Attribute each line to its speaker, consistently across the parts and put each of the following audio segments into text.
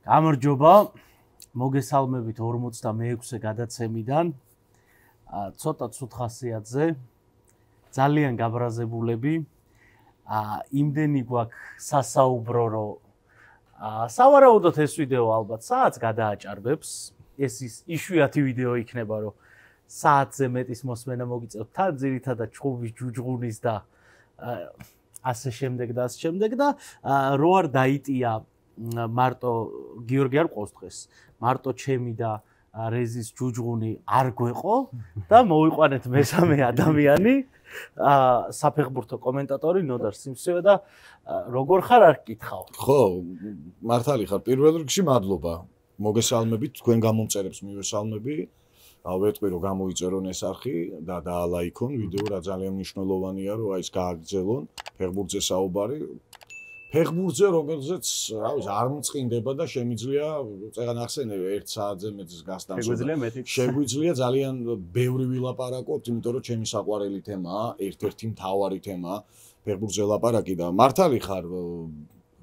Speaker 1: გამარჯობა, მოგესალმებით 46-ე გადაცემიდან. ცოტა ცუდ ხასიათზე, ძალიან გაბრაზებულები. იმდენი გვაქვს სასაუბრო, რომ სავარაუდოდ ეს ვიდეო ალბათ საათს გადააჭარბებს. ეს იშვიათი ვიდეო იქნება, რომ საათზე მეტის მოსმენა მოგიწევთ თან ძირითადად ჩხუბის ჯუჯღუნის და ასე შემდეგ და ასე შემდეგ და რო არ დაიტია მარტო გიორგი არ ყავს დღეს. მარტო ჩემი და რეზის ჯუჯღუნი არ გვეყო და მოვიყვანეთ მესამე ადამიანი, საფეხბურთო კომენტატორი ნოდარ სიმსიო და როგორ ხარ არ გკითხავ.
Speaker 2: ხო, მართალი ხარ. პირველ რიგში მადლობა. მოგესალმებით, თქვენ გამომწერებს მივესალმები. ვეტყვი რომ გამოიწერონ ეს არხი და დაალაიქონ ვიდეო, რა ძალიან მნიშვნელოვანია რომ აი ეს გააგრძელონ ფეხბურთზე საუბარი. ფეხბურთზე როგორზეც, რა ვიცი, არ მწყინდება და შემიძლია წეგან ახსენე 1 საათზე მეტის გასტანს. შეგვიძლია ძალიან ბევრი ვილაპარაკოთ, იმიტომ რომ ჩემი საყვარელი თემაა, ერთ-ერთი მთავარი თემაა ფეხბურთზე ლაპარაკი და მართალი ხარ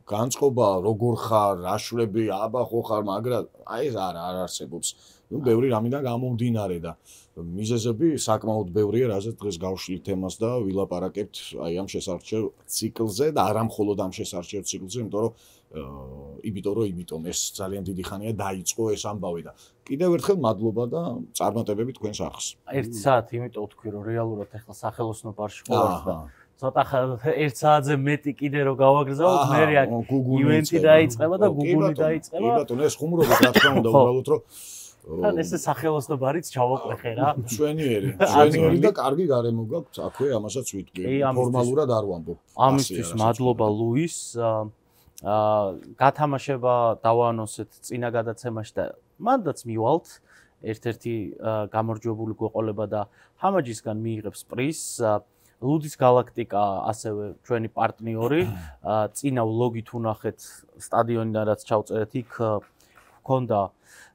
Speaker 2: განწყობა როგორ ხარ, რაშლები, აბა ხო ხარ, მაგრამ აი ეს არ არსებობს. ბევრი რამიდან გამომდინარე და მიზეზები საკმაოდ ბევრია, რაზეც დღეს გავშლით თემას და ვილაპარაკებთ აი ამ შესარჩევ ციკლზე და არა მხოლოდ ამ შესარჩევ ციკლზე, იმიტომ რომ ეს ძალიან დიდი ხანია დაიწყო ეს ამბავი და კიდევ ერთხელ მადლობა და წარმატებები თქვენს არხს.
Speaker 1: 1 საათი, იმიტომ ვთქვი, რომ რეალურად ახლა სახელოსნო ბარში ყავს და ცოტა 1 საათზე მეტი კიდე რო გავაგრძავნოთ, მე აქ ივენტი დაიწყება და გუგული დაიწყება.
Speaker 2: კი ბატონო, ეს ხუმრობა რა თქმა უნდა, უბრალოდ რომ
Speaker 1: თან ესე სახელოსნო ბარიც ჩავაყვეხე რა.
Speaker 2: მშვენიერი და კარგი გარემო გაქვს, აქვე ამასაც ვიტყვი. ფორმალურად არ ვამბობ.
Speaker 1: ამისთვის მადლობა ლუის. გათამაშება დავაანონსეთ წინა გადაცემაში და მანდაც მივალთ. ერთ-ერთი გამარჯვებული გვეყოლება და ჰამაჯისგან მიიღებს პრიზს. ლუდის გალაქტიკა ასევე ჩვენი პარტნიორი. წინა ვლოგით უნახეთ სტადიონიდან რაც ჩავწერეთ, იქ ჰქონდა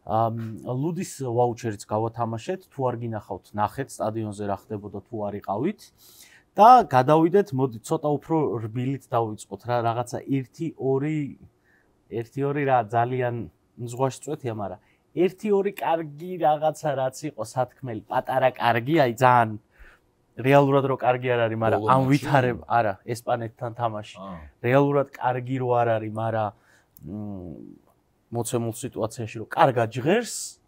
Speaker 1: ლუდის ვაუჩერიც გავათამაშეთ, თუ არ გინახავთ, ნახეთ სტადიონზე რა ხდებოდა თუ არ იყავით და გადავიდეთ, მოდი ცოტა უფრო რბილით დავიწყოთ რა, რაღაცა 1-2 რა ძალიან ზღვაში წვეთია, მაგრამ 1-2 კარგი რაღაცა რაც იყო სათქმელი, პატარა კარგი, აი ძალიან რეალურად რო კარგი არ არის, მაგრამ ამ ვითარებ, არა, ესპანეთთან თამაში. რეალურად კარგი რო არ არის, მაგრამ მოცემულ სიტუაციაში რომ კარგად ჟღერს,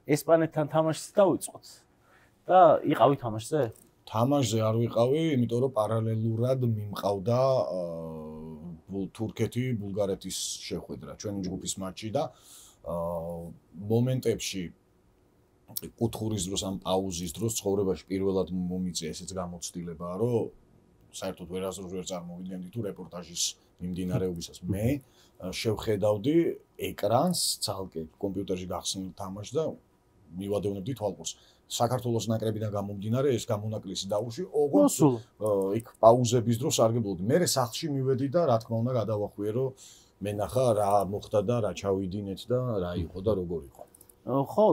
Speaker 1: ესპანეთთან თამაშს დავიწყოთ. და იყავი თამაშზე?
Speaker 2: თამაშზე არ ვიყავი, იმიტომ რომ პარალელურად მიმყავდა თურქეთი, ბულგარეთის შეხვედრა, ჩვენი ჯგუფის მატჩი და მომენტებში კუთხურის დროს ამ პაუზის დროს ცხოვრებაში პირველად მომიწია ესეც გამოცდილება, რომ საერთოდ ვერასდროს ვერ წარმოვიდგენდი თუ რეპორტაჟის მიმდინარეობისას მე შევხედავდი ეკრანს ცალკე კომპიუტერში გახსნილ თამაშს და მივადევნებდი თვალყურს. საქართველოს ნაკრებიდან გამომდინარე ეს გამონაკლისი დაუში, ოღონდ იქ პაუზების დროს სარგებლობდი. მე სახლში მივედი და რა თქმა უნდა გადავახვიე, რომ მენახა რა მოხდა და რა ჩავიდინეთ და რა იყო და როგორ იყო.
Speaker 1: ხო,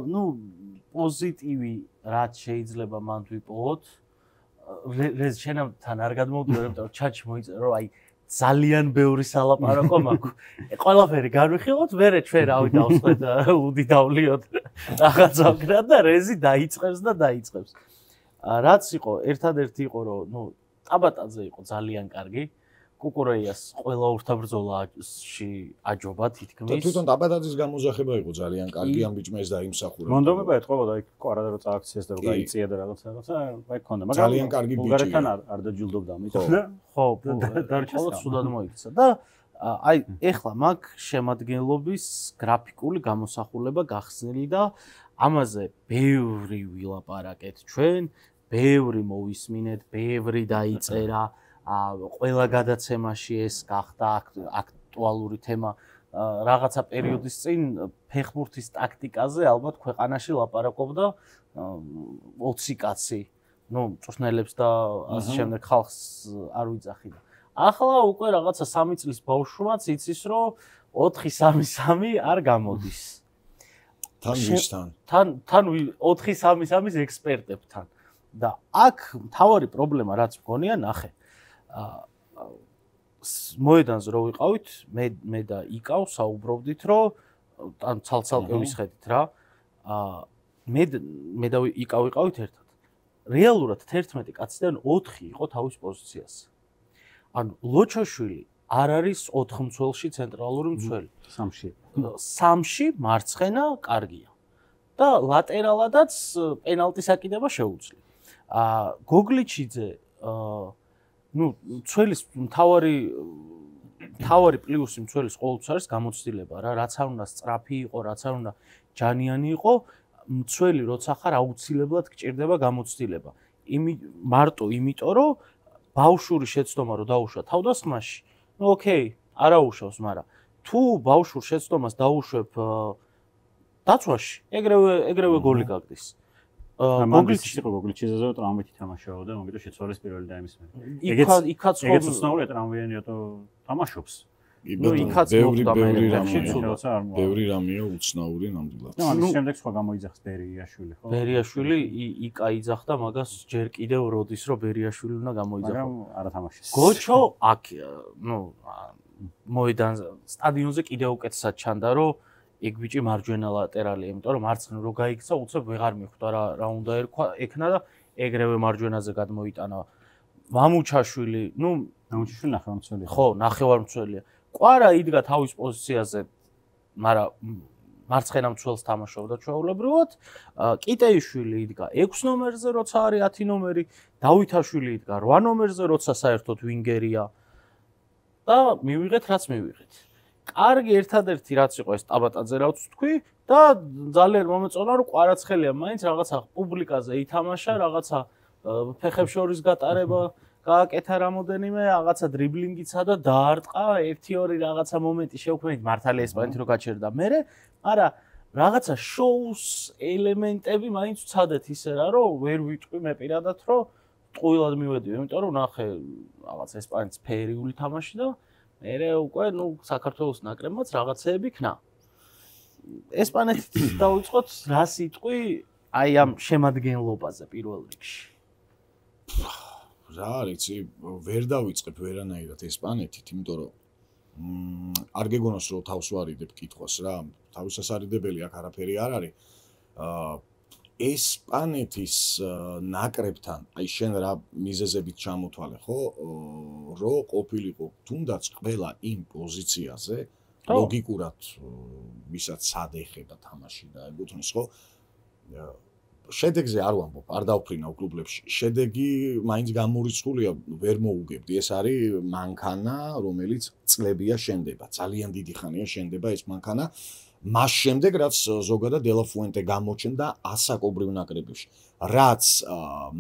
Speaker 1: პოზიტივი რაც შეიძლება მან ვიპოვოთ. რეზ შენთან არ გადმოვდივარ, იმიტომ რომ ჩატში მოიწერა, რომ აი ძალიან ბევრი სალაპარაკო მაქვს. ყველაფერი განვიხილოთ, მერე ჩვენ რავი დავსვეთ, უდი დავლიოთ რაღაცა ვკრათ და რეზი დაიწყებს და დაიწყებს. რაც იყო, ერთადერთი იყო, რომ ტაბატაძე იყო ძალიან კარგი. კუკურეიას ყველა ურთაბრძოლაში აჯობა თითქმის.
Speaker 2: თვითონ ტაბატაძის გამოძახება იყო ძალიან კარგი, ამ ბიჭმა ეს დაიმსახურა.
Speaker 3: მონდომება ეთყობა იქ ყარა და წააქციეს და გაიწია და რაღაცა, აი ქონდა,
Speaker 2: მაგრამ ძალიან კარგი ბიჭია.
Speaker 3: ბულგარეთთან არ დაჯილდოვდა ამიტომ.
Speaker 1: ხო, დარჩენად სუდად მოიქცა და აი ეხლა მაქვს შემადგენლობის გრაფიკული გამოსახულება გახსნილი და ამაზე ბევრი ვილაპარაკეთ ჩვენ, ბევრი მოვისმინეთ, ბევრი დაიწერა. ყველა გადაცემაში ეს გახდა აქტუალური თემა. რაღაცა პერიოდის წინ ფეხბურთის ტაქტიკაზე ალბათ ქვეყანაში ლაპარაკობდა 20 კაცი. წვრთნელებს და ასე შემდეგ ხალხს არ ვიძახიდა. ახლა უკვე რაღაცა 3 წლის ბავშვმაც იცის, რომ 4-3-3 არ გამოდის.
Speaker 2: თან ვისთან?
Speaker 1: თან 4-3-3-ის ექსპერტებთან. და აქ მთავარი პრობლემა რაც მგონია, ნახე. მოედანზე რო ვიყავით, მე და იკავ საუბრობდით, რომ ან ცალ-ცალკე ვისხედით რა. მე და იკავ ვიყავით ერთად. რეალურად 11 კაციდან 4 იყო თავის პოზიციაზე. ანუ ლოჩაშვილი არ არის 4 მცველში ცენტრალური მცველი. 3-ში მარცხენა კარგია. და ლატერალადაც პენალტის აკიდება შეუძლია. გოგლიჩიძე მცველის მთავარი პლუსი მცველის ყოველთვის არის გამოცდილება რა, რაც არ უნდა სწრაფი იყო, რაც არ უნდა ჯანიანი იყო, მცველი როცა ხარ აუცილებლად გჭირდება გამოცდილება. მარტო იმიტომ რომ ბავშვური შეცდომა რო დაუშვა თავდასხმაში, ოკეი, არ აუშავს, მაგრამ თუ ბავშვურ შეცდომას დაუშვებ დაცვაში, ეგრევე გოლი გაგდის.
Speaker 3: გოგლიჩიძეზე ტრამვით ითამაშებოდა, მოგიტო შეცვალეს პირველი და იმის მერე.
Speaker 1: იქაც
Speaker 3: ეგეც უცნაურია ტრამვიანია თუ თამაშობს.
Speaker 1: იქაც
Speaker 2: ბევრი რამეა უცნაური ნამდვილად.
Speaker 3: ამის შემდეგ სხვა გამოიძახს ბერიაშვილი, ხო?
Speaker 1: ბერიაშვილი იკა იძახდა მაგას ჯერ კიდევ როდის რომ ბერიაშვილი უნდა გამოიძახო.
Speaker 3: მაგრამ არა თამაშის.
Speaker 1: გოჩო აქ მოედან სტადიონზე კიდევ უკეთესად ჩანდა რომ ეგ ბიჭი მარჯვენა ლატერალია, იმიტომ რომ მარცხნივ რო გაიქცა, უცებ ვეღარ მიხვდა რა უნდა ექნა და ეგრევე მარჯვენაზე გადმოიტანა. მამუჩაშვილი,
Speaker 3: მამუჩაშვილი ნახევარმცველია.
Speaker 1: ხო, ნახევარმცველია. ყვარა იდგა თავის პოზიციაზე, მაგრამ მარცხენა მცველს თამაშობდა ჩვეულებრივად. კიტეიშვილი იდგა 6 ნომერზე, როცა არის 10 ნომერი, დავითაშვილი იდგა 8 ნომერზე, როცა საერთოდ ვინგერია. და მივიღეთ რაც მივიღეთ. კარგი ერთადერთი რაც იყო ეს ტაბატაძე რაც თქვი და ძალიან მომეწონა რომ ყვარაცხელია მაინც რაღაცა პუბლიკაზე ითამაშა, რაღაცა ფეხებს შორის გატარება გააკეთა რამოდენიმე, რაღაცა დრიბლინგიცა და დაარტყა 1-2 რაღაცა მომენტი შევქმნით მართალია ესპანეთი რო გაჩერდა მერე, მაგრამ რაღაცა შოუს ელემენტები მაინც ვცადეთ ისე რა რომ ვერ ვიტყვი მე პირადად რომ ტყუილად მივედივ, იმიტომ რომ ნახე რაღაცა ესპანეთის ფერიული თამაში და მერე უკვე საქართველოს ნაკრებმაც რაღაცეები ქნა. ესპანეთით დავიწყოთ რა სიტყვი აი ამ შემადგენლობაზე პირველ რიგში.
Speaker 2: რა არის, ვერ დავიწყებ ვერანაირად ესპანეთით, იმიტომ რომ არ გეგონოს რომ თავს ვარიდებ კითხვას რა, თავისასარიდებელი აქ არაფერი არ არის. ესპანეთის ნაკრებთან, აი შენ რა მიზეზებით ჩამოთვალე, ხო, რო ყოფილიყო თუნდაც ყველა იმ პოზიციაზე, ლოგიკურად ვისაც სად ეხება თამაში და ეკუთვნის, ხო? შედეგზე არ ვამბობ, არ დავფრინავ კლუბებში. შედეგი მაინც გამორიცხულია, ვერ მოუგებდი. ეს არის მანქანა, რომელიც წლებია შენდება. ძალიან დიდი ხანია შენდება ეს მანქანა. მას შემდეგ რაც ზოგადად დელაფუენტე გამოჩნდა ასაკობრივ ნაკრებებში. რაც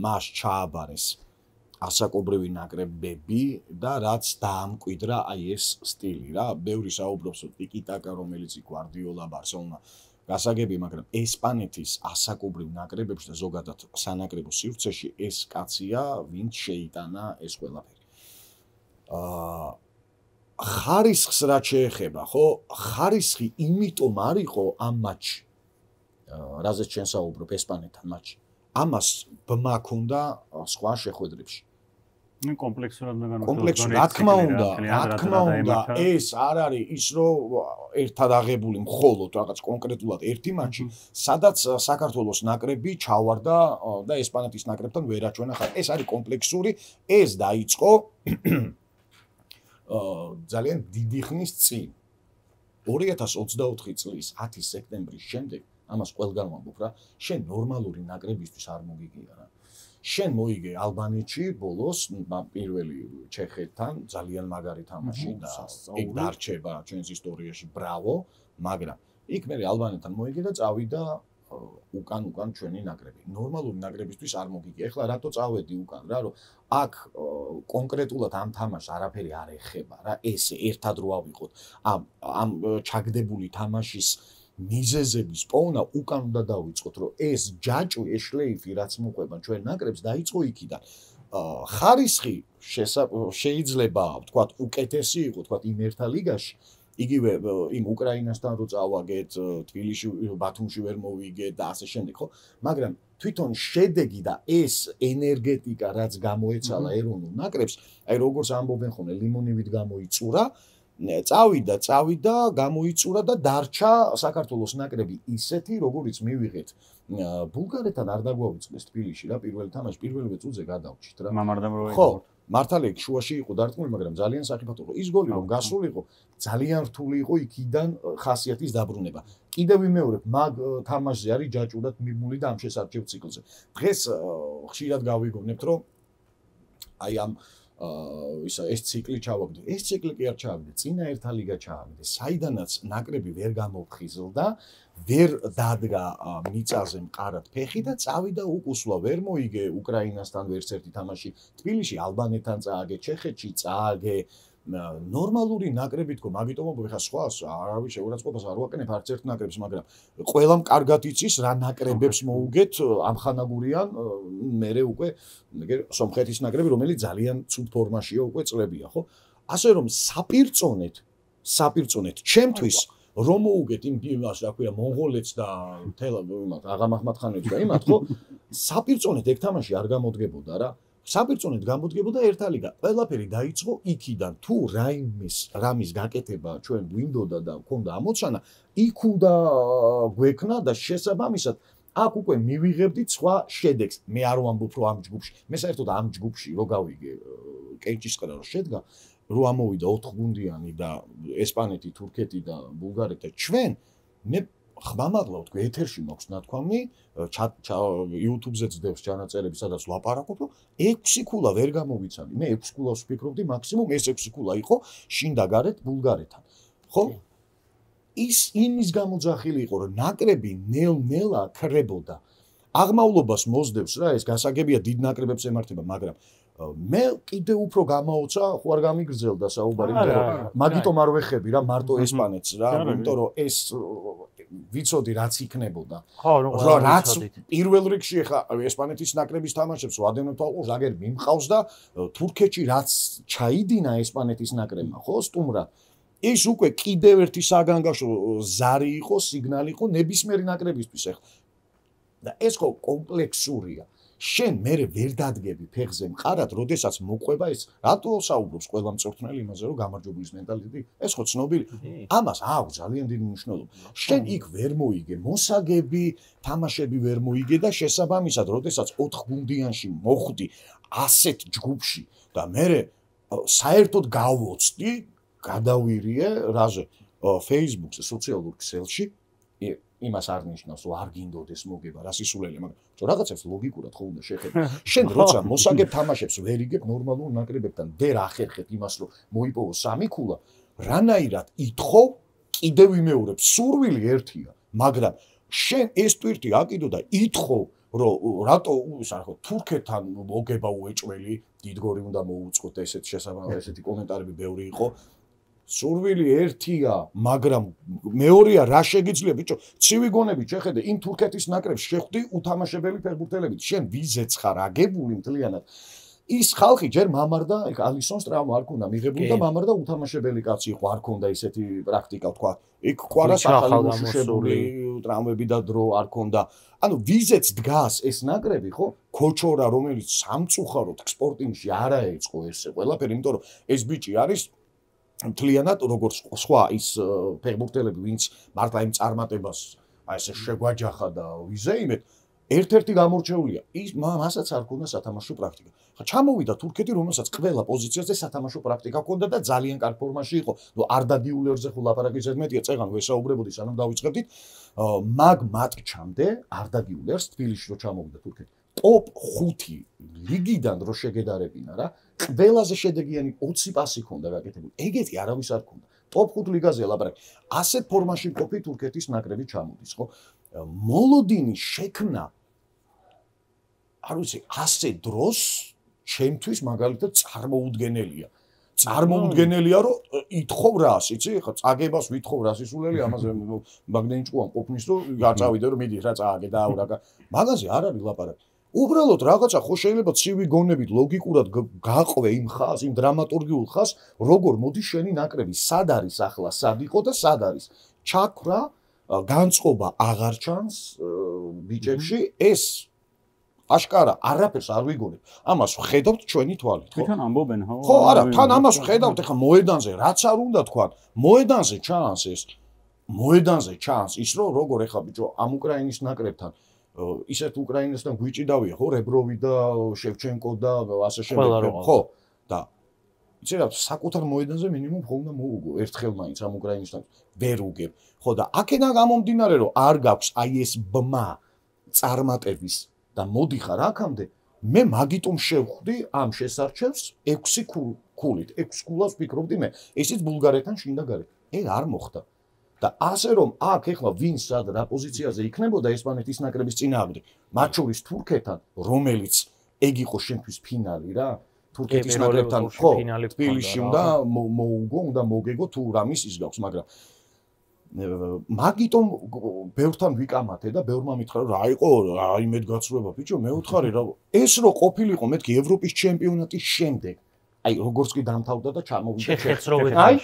Speaker 2: მას ჩააბარეს ასაკობრივი ნაკრებები და რაც დაამკვიდრა აი ეს სტილი რა. ბევრი საუბრობს ტიკი-ტაკა, რომელიც გვარდიოლა, ბარსელონა გასაგები, მაგრამ ესპანეთის ასაკობრივ ნაკრებებში და ზოგადად სანაკრებო სივრცეში ეს კაცია, ვინც შეიტანა ეს ყველაფერი. ხარისხს რა შეეხება, ხო? ხარისხი იმიტომ არ იყო ამ მატჩში. რაზეც ჩვენ საუბრობ ესპანეთთან მატჩში. ამას ბმა ქონდა სხვა შეხვედრებში.
Speaker 3: კომპლექსურად
Speaker 2: კომპლექსურად, რა თქმა უნდა, ეს არ არის ის რომ ერთად აღებული მხოლოდ რაღაც კონკრეტულად ერთი მატჩი, სადაც საქართველოს ნაკრები ჩავარდა და ესპანეთის ნაკრებთან ვერ აჩვენა ხარ. ეს არის კომპლექსური, ეს დაიწყო ძალიან დიდი ხნის წინ 2024 წლის 10 სექტემბრის შემდეგ, ამას ყველგან ვამბობ რა, შენ ნორმალური ნაკრებისთვის არ მოგიგია რა. შენ მოიგე ალბანეთში ბოლოს პირველი ჩეხეთთან ძალიან მაგარი თამაში და ეგ დარჩება ჩვენს ისტორიაში, ბრავო, მაგრამ იქ მე ალბანეთთან მოიგე და წავიდა უკან ჩვენი ნაკრები. ნორმალური ნაკრებისთვის არ მოგიგია. ეხლა რატო წავედი უკან რა, რომ აქ კონკრეტულად ამ თამაშს არაფერი არ ეხება რა, ესე ერთად რო ავიღოთ ამ ჩაგდებული თამაშის მიზეზების პოვნა უკან უნდა დავიწყოთ, რომ ეს ჯაჭვი, ეს შლეიფი რაც მოყვება ჩვენ ნაკრებს დაიწყო იქიდან. ხარისხი შეიძლება ვთქვათ უკეთესი იყო, ვთქვათ იმ ერთა ლიგაში, იგივე იმ უკრაინასთან რო წავაგეთ, თბილისში, ბათუმში ვერ მოვიგეთ და ასე შემდეგ, ხო? მაგრამ თვითონ შედეგი და ეს ენერგეტიკა, რაც გამოეცალა ეროვნულ ნაკრებს, აი როგორც ამბობენ ხოლმე, ლიმონივით გამოიწურა, წავიდა, გამოიწურა და დარჩა საქართველოს ნაკრები ისეთი, როგორიც მივიღეთ ბულგარეთთან არ დაგვაუწყდეს თბილისში რა პირველი თამაში, პირველივე წუთზე გადავჭით რა.
Speaker 3: მამარდამ რო
Speaker 2: ხო, მართალია შუაში იყო დარტყმული, მაგრამ ძალიან საფრთხე იყო. ის გოლი რომ გასულიყო, ძალიან რთული იყო იქიდან ხასიათის დაბრუნება. კიდევ ვიმეორებ, მაგ თამაშზე არის ჯაჭვურად მიმული და ამ შესარჩევ ციკლზე. დღეს ხშირად გავიგონებთ, რომ აი ამ ეს ციკლი ჩავაგდე. ეს ციკლი კი არ ჩავაგდე, წინა ერთა ლიგა ჩავაგდე. საიდანაც ნაკრები ვერ გამოფხიზლდა, ვერ დადგა მიწაზე მყარად ფეხი და წავიდა უკუსვლა, ვერ მოიგე უკრაინასთან ვერც ერთი თამაში. თბილისში ალბანეთთან წააგე, ჩეხეთში წააგე. ნორმალური ნაკრები თქო, მაგიტომ ხა სხვა არავის შეურაცხყოფას არ ვაკენებ არც ერთ ნაკრებს, მაგრამ ყველამ კარგად იცის რა ნაკრებებს მოუგეთ ამხანაგურიან, მერე უკვე სომხეთის ნაკრები, რომელიც ძალიან ცუდ ფორმაშია უკვე წლებია, ხო? ასე რომ საპირწონეთ ჩემთვის რომ მოუგეთ იმას, რა ქვია, მონღოლეთს და თელ იმათ აღამაჰმადხანებს და იმათ, ხო? საპირწონეთ ეგ თამაში არ გამოდგებოდა რა. საპირწონეთ გამოდგებოდა ერთა ლიგა. ყველაფერი დაიწყო იქიდან. თუ რამის გაკეთება ჩვენ გვინდოდა და მქონდა ამოცანა, იქ უნდა გვექნა და შესაბამისად აქ უკვე მივიღებდით სხვა შედეგს. მე არ ვამბობ რომ ამ ჯგუფში, მე საერთოდ ამ ჯგუფში რო გავიგე კენჭისყრა რო შედგა, რო ამოვიდა 4 გუნდიანი და ესპანეთი, თურქეთი და ბულგარეთი და ჩვენ მე ხმამაღლა ვთქვი, ეთერში მაქვს ნათქვამი, YouTube-ზე ძდებს ჩანაწერები, სადაც ვლაპარაკობ, რომ 6 ქულა ვერ გამოვიცანი. მე 6 ქულას ვფიქრობდი, მაქსიმუმ ეს 6 ქულა იყო შინდაგარეთ ბულგარეთთან. ხო? ის იმის გამოძახილი იყო, რომ ნაკრები ნელ-ნელა ქრებოდა. აღმავლობას მოსდევს რა, ეს გასაგებია დიდ ნაკრებებს ემართება, მაგრამ მე კიდე უფრო გამაოცა, ხო არ გამიგრძელდა საუბარი, მაგიტომ არ ვეხები რა მარტო ესპანეთს რა, იმიტომ რომ ეს ვიცოდი რაც იქნებოდა.
Speaker 1: ხო,
Speaker 2: რაც პირველ რიგში ხა ესპანეთის ნაკრების თამაშებს ვადევნებ თვალყურს, აგერ მიმყავს და თურქეთში რაც ჩაიდინა ესპანეთის ნაკრებმა, ხო, სტუმრად. ის უკვე კიდევ ერთი საგანგაშო ზარი იყო, სიგნალი იყო ნებისმიერი ნაკრებისთვის ახლა. და ეს ხო კომპლექსურია. შენ მე ვერ დადგები ფეხზე მყარად, როდესაც მოყვება ეს რატო საუბრობს ყველა მწვრთნელი იმაზე, რომ გამარჯვებულის მენტალიტეტი, ეს ხო ცნობილი. ამას აქვს ძალიან დიდი მნიშვნელობა. შენ იქ ვერ მოიგე, მოსაგები, თამაშები ვერ მოიგე და შესაბამისად, როდესაც 4 გუნდიანში მოხვდი ასეთ ჯგუფში და მე საერთოდ გავოცდი, გადავირიე რაზე Facebook-ზე, სოციალურ ქსელში იმას არ ნიშნავს, რომ არ გინდოდეს მოგება, რა სისულელე, მაგრამ თუ რაღაცებს ლოგიკურად ხო უნდა შეხედო. შენ როცა მოსაგებ თამაშებს ვერ იგებ ნორმალურ ნაკრებებთან, ვერ ახერხებ იმას, რომ მოიპოვო 3 ქულა, რანაირად ითხოვ, კიდევ ვიმეორებ, სურვილი ერთია, მაგრამ შენ ეს ტვირთი აკიდო და ითხოვ, რომ რატო ისახო თურქეთთან მოგება უეჭველი, დიდგორი უნდა მოუწყოთ ესეთი კომენტარები ბევრი იყო. სურვილი ერთია, მაგრამ მეორეა რა შეგიძლია ბიჭო, ცივი გონები შეხედე იმ თურქეთის ნაკრებს შეხვდი უთამაშებელი ფეხბურთელებით. შენ ვიზეც ხარ აგებული მთლიანად. ის ხალხი ჯერ მამარდა, ეგ ალისონს ტრავმა არ ქონდა მიღებული და მამარდა უთამაშებელი კაცი იყო, არ ქონდა ისეთი პრაქტიკა თქვა. იქ ყვარას ახალი მოშუშებული ტრავმები და დრო არ ქონდა. ანუ ვიზეც დგას ეს ნაკრები, ხო? ქოჩორა, რომელიც სამწუხაროდ სპორტინგში არ აეწყო ეს ყველაფერი, იმიტომ რომ ეს ბიჭი არის მთლიანად როგორც სხვა ის ფეხბურთელები, ვინც მართლა იმ წარმატებას აი ესე შეგვაჯახა და ვიზეიმეთ, ერთ-ერთი გამორჩეულია. ის მასაც არ ქონდა სათამაშო პრაქტიკა. ხა ჩამოვიდა თურქეთი, რომელსაც ყველა პოზიციაზე სათამაშო პრაქტიკა ჰქონდა და ძალიან კარგ ფორმაში იყო. ნუ არდადი ულერზე ხო ლაპარაკი ზედმეტია, წეგან ვესაუბრებოდი, სანამ დავიწყებდით. მაგ მატჩამდე არდადი ულერს თბილისში რო ჩამოვიდა თურქეთი. ტოპ 5 ლიგიდან რო შეგედარებინა რა, ყველაზე შედეგიანი 20 პასი ჰქონდა გაკეთებული. ეგეთი არავის არ ჰქონდა. ტოპ 5 ლიგაზე ლაპარაკი. ასეთ ფორმაში მყოფი თურქეთის ნაკრები ჩამოდის, ხო? მოლოდინის შექმნა არ ვიცი, ასე დროს ჩემთვის მაგალითად წარმოუდგენელია. წარმოუდგენელია, რომ ითხოვ რას, იცი? ხა წაგებას ვითხოვ რა სისულელი, ამაზე მაგნენჭკუან ყოფნის, რომ გაწავიდე, რომ მიდი რა წააგე და აურაკა. მაგაზე არ არის ლაპარაკი. უბრალოდ რაღაცა ხო შეიძლება ცივი გონებით ლოგიკურად გაყვე იმ ხაზს, იმ დრამატურგიულ ხაზს, როგორ მოდის შენი ნაკრები, სად არის ახლა, სად იყო და სად არის. ჩაქრა, განწყობა აღარ ჩანს ბიჭებში, ეს აშკარა არაფერს არ ვიგონებ. ამას ვხედავთ ჩვენი თვალით, ხო?
Speaker 3: თვითონ ამბობენ, ხო?
Speaker 2: ხო, არა, თან ამას ვხედავთ, ეხლა მოედანზე რაც არ უნდა თქვა, მოედანზე ჩანს ეს. მოედანზე ჩანს ის, რომ როგორ ეხლა ბიჭო, ამ უკრაინის ნაკრებთან ისეთ უკრაინასთან გვიჭიდავია, ხო, რებროვი და შევჩენკო და ასე შემდეგ, ხო? და იცი რა, საკუთარ მოედანზე მინიმუმ ხო უნდა მოუგო ერთხელ მაინც ამ უკრაინისთან ვერ უგებ. ხო და აქედან გამომდინარე, რომ არ გაქვს აი ეს ბმა წარმატების და მოდიხარ აქამდე, მე მაგიტომ შევხვდი ამ შესარჩევს 6 ქულით. 6 ქულას ვფიქრობდი მე. ესეც ბულგარეთთან შინდა გარეთ. არ მოხდა. და ასე რომ აქ ეხლა ვინ სად რა პოზიციაზე იქნებოდა ესპანეთის ნაკრების წინააღმდეგ, მათ შორის თურქეთთან, რომელიც ეგ იყო შენთვის ფინალი რა, თურქეთის ნაკრებთან ხო, თბილისში უნდა მოუგო, უნდა მოგეგო თუ რამის ის გაქვს, მაგრამ მაგიტომ ბევრთან ვიკამათე და ბევრმა მითხრა რა იყო, აი მედგაცრუება ბიჭო, მე ვთხარი რა, ეს რო ყოფილიყო მეთქი ევროპის ჩემპიონატის შემდეგ, აი როგორც კი დამთავრდა და ჩამოვიდა
Speaker 1: აი